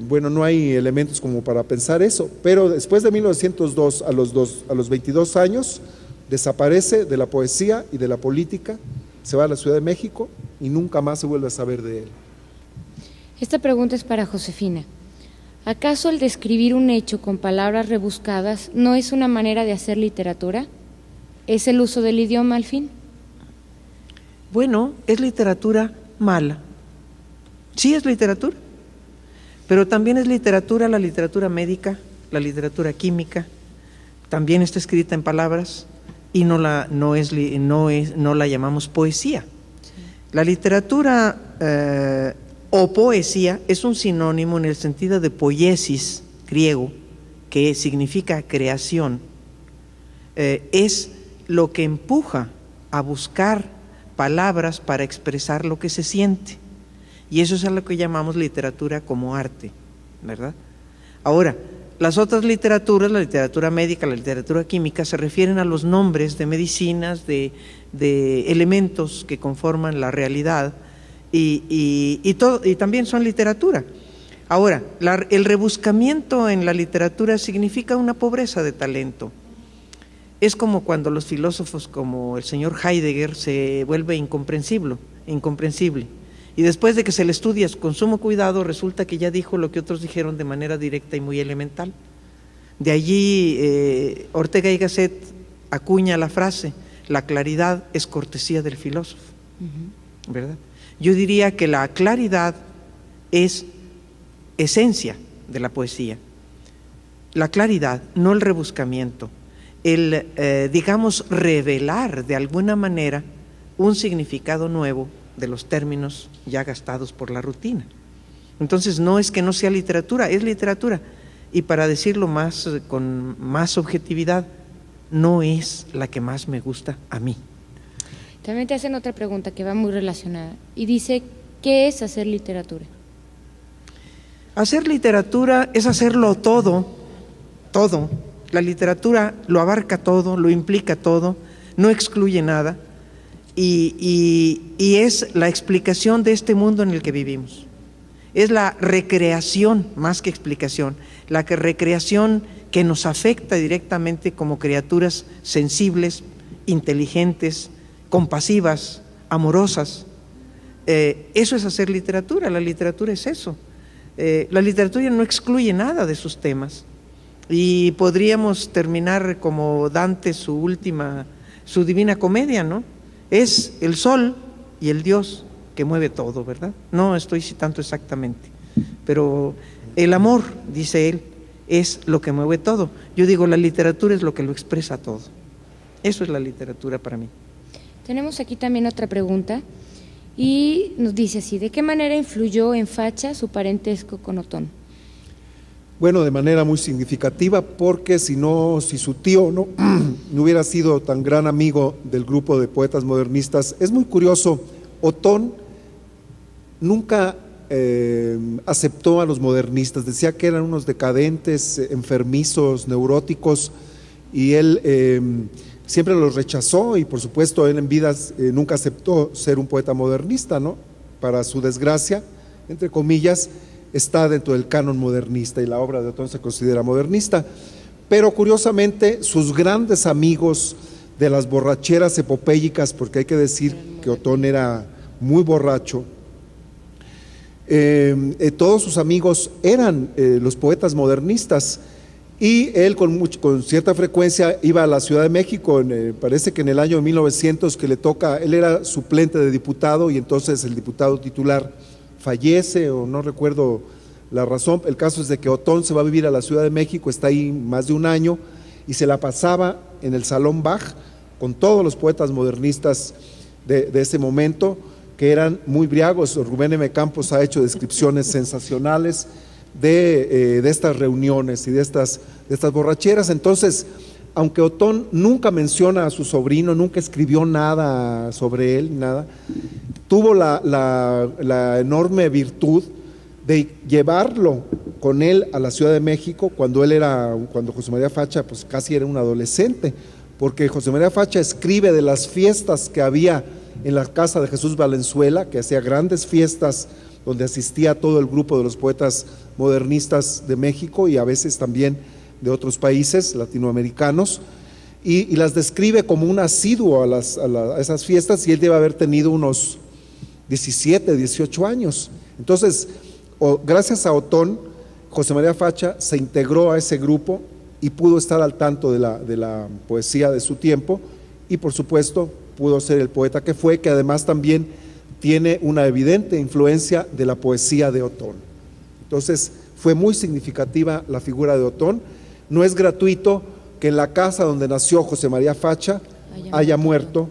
Bueno, no hay elementos como para pensar eso, pero después de 1902, a los 22 años, desaparece de la poesía y de la política, se va a la Ciudad de México y nunca más se vuelve a saber de él. Esta pregunta es para Josefina. ¿Acaso el describir un hecho con palabras rebuscadas no es una manera de hacer literatura? ¿Es el uso del idioma al fin? Bueno, es literatura mala. Sí es literatura, pero también es literatura la literatura médica, la literatura química, también está escrita en palabras y no la llamamos poesía. Sí. La literatura o poesía es un sinónimo en el sentido de poiesis griego, que significa creación, es lo que empuja a buscar palabras para expresar lo que se siente, y eso es a lo que llamamos literatura como arte, ¿verdad? Ahora, las otras literaturas, la literatura médica, la literatura química, se refieren a los nombres de medicinas, de elementos que conforman la realidad, y también son literatura. Ahora, el rebuscamiento en la literatura significa una pobreza de talento. Es como cuando los filósofos como el señor Heidegger se vuelve incomprensible, y después de que se le estudia con sumo cuidado, resulta que ya dijo lo que otros dijeron de manera directa y muy elemental. De allí Ortega y Gasset acuña la frase: la claridad es cortesía del filósofo, ¿verdad? Yo diría que la claridad es esencia de la poesía, la claridad, no el rebuscamiento, el, digamos, revelar de alguna manera un significado nuevo de los términos ya gastados por la rutina. Entonces no es que no sea literatura, es literatura, y para decirlo más con más objetividad, no es la que más me gusta a mí. También te hacen otra pregunta que va muy relacionada y dice: ¿qué es hacer literatura? Hacer literatura es hacerlo todo, todo. La literatura lo abarca todo, lo implica todo, no excluye nada, y es la explicación de este mundo en el que vivimos. Es la recreación, más que explicación, la recreación que nos afecta directamente como criaturas sensibles, inteligentes, compasivas, amorosas. Eso es hacer literatura, la literatura es eso. La literatura no excluye nada de sus temas, y podríamos terminar como Dante su Divina Comedia, ¿no? Es el sol y el Dios que mueve todo, ¿verdad? No estoy citando exactamente, pero el amor, dice él, es lo que mueve todo. Yo digo, la literatura es lo que lo expresa todo. Eso es la literatura para mí. Tenemos aquí también otra pregunta y nos dice así: ¿de qué manera influyó en Facha su parentesco con Otón? Bueno, de manera muy significativa, porque si su tío no hubiera sido tan gran amigo del grupo de poetas modernistas. Es muy curioso, Otón nunca aceptó a los modernistas, decía que eran unos decadentes, enfermizos, neuróticos, y él siempre los rechazó, y por supuesto él en vida nunca aceptó ser un poeta modernista, ¿no? Para su desgracia, entre comillas, está dentro del canon modernista, y la obra de Otón se considera modernista. Pero curiosamente sus grandes amigos de las borracheras epopélicas, porque hay que decir que Otón era muy borracho, todos sus amigos eran los poetas modernistas, y él con cierta frecuencia iba a la Ciudad de México. Parece que en el año 1900 que le toca, él era suplente de diputado, y entonces el diputado titular fallece, o no recuerdo la razón. El caso es de que Otón se va a vivir a la Ciudad de México, está ahí más de un año, y se la pasaba en el Salón Bach con todos los poetas modernistas de ese momento, que eran muy briagos. Rubén M. Campos ha hecho descripciones sensacionales de estas reuniones y de estas borracheras. Entonces, aunque Otón nunca menciona a su sobrino, nunca escribió nada sobre él, nada, tuvo la enorme virtud de llevarlo con él a la Ciudad de México cuando José María Facha pues casi era un adolescente, porque José María Facha escribe de las fiestas que había en la casa de Jesús Valenzuela, que hacía grandes fiestas donde asistía todo el grupo de los poetas modernistas de México, y a veces también de otros países latinoamericanos, y las describe como un asiduo a esas fiestas, y él debe haber tenido unos 17, 18 años. Entonces, gracias a Otón, José María Facha se integró a ese grupo y pudo estar al tanto de la poesía de su tiempo y por supuesto pudo ser el poeta que fue, que además también tiene una evidente influencia de la poesía de Otón. Entonces fue muy significativa la figura de Otón. No es gratuito que en la casa donde nació José María Facha haya muerto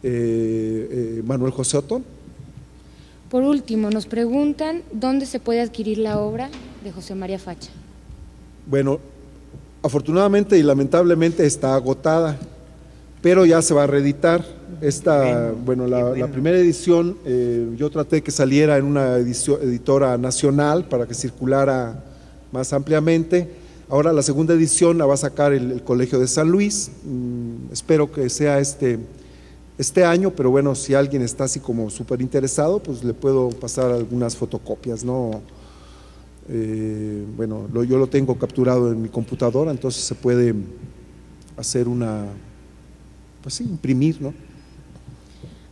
Manuel José Otón. Por último, nos preguntan dónde se puede adquirir la obra de José María Facha. Bueno, afortunadamente y lamentablemente está agotada, pero ya se va a reeditar. La primera edición yo traté que saliera en una editora nacional para que circulara más ampliamente. Ahora la segunda edición la va a sacar el Colegio de San Luis. Espero que sea este año, pero bueno, si alguien está así como súper interesado, pues le puedo pasar algunas fotocopias, ¿no? Yo lo tengo capturado en mi computadora, entonces se puede hacer imprimir, ¿no?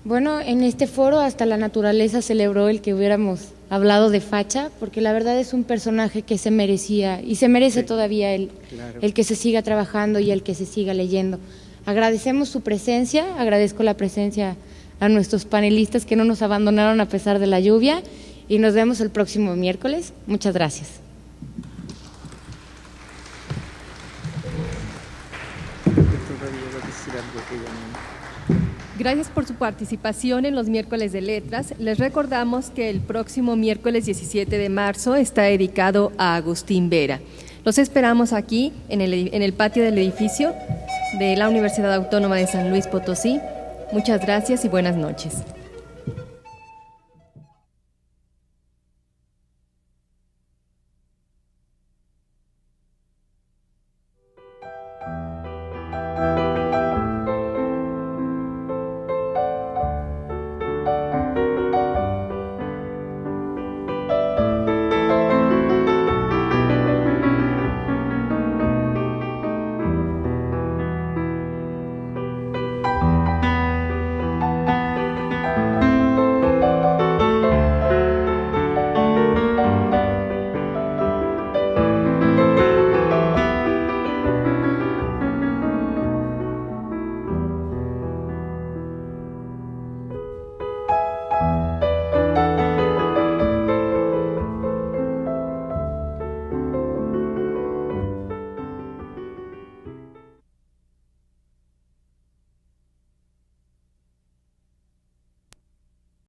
Bueno, en este foro hasta la naturaleza celebró el que hubiéramos hablado de Facha, porque la verdad es un personaje que se merecía y se merece todavía el que se siga trabajando y el que se siga leyendo. Agradecemos su presencia, agradezco la presencia a nuestros panelistas que no nos abandonaron a pesar de la lluvia y nos vemos el próximo miércoles. Muchas gracias. Gracias por su participación en los miércoles de letras. Les recordamos que el próximo miércoles 17 de marzo está dedicado a Agustín Vera. Los esperamos aquí en el patio del edificio de la Universidad Autónoma de San Luis Potosí. Muchas gracias y buenas noches.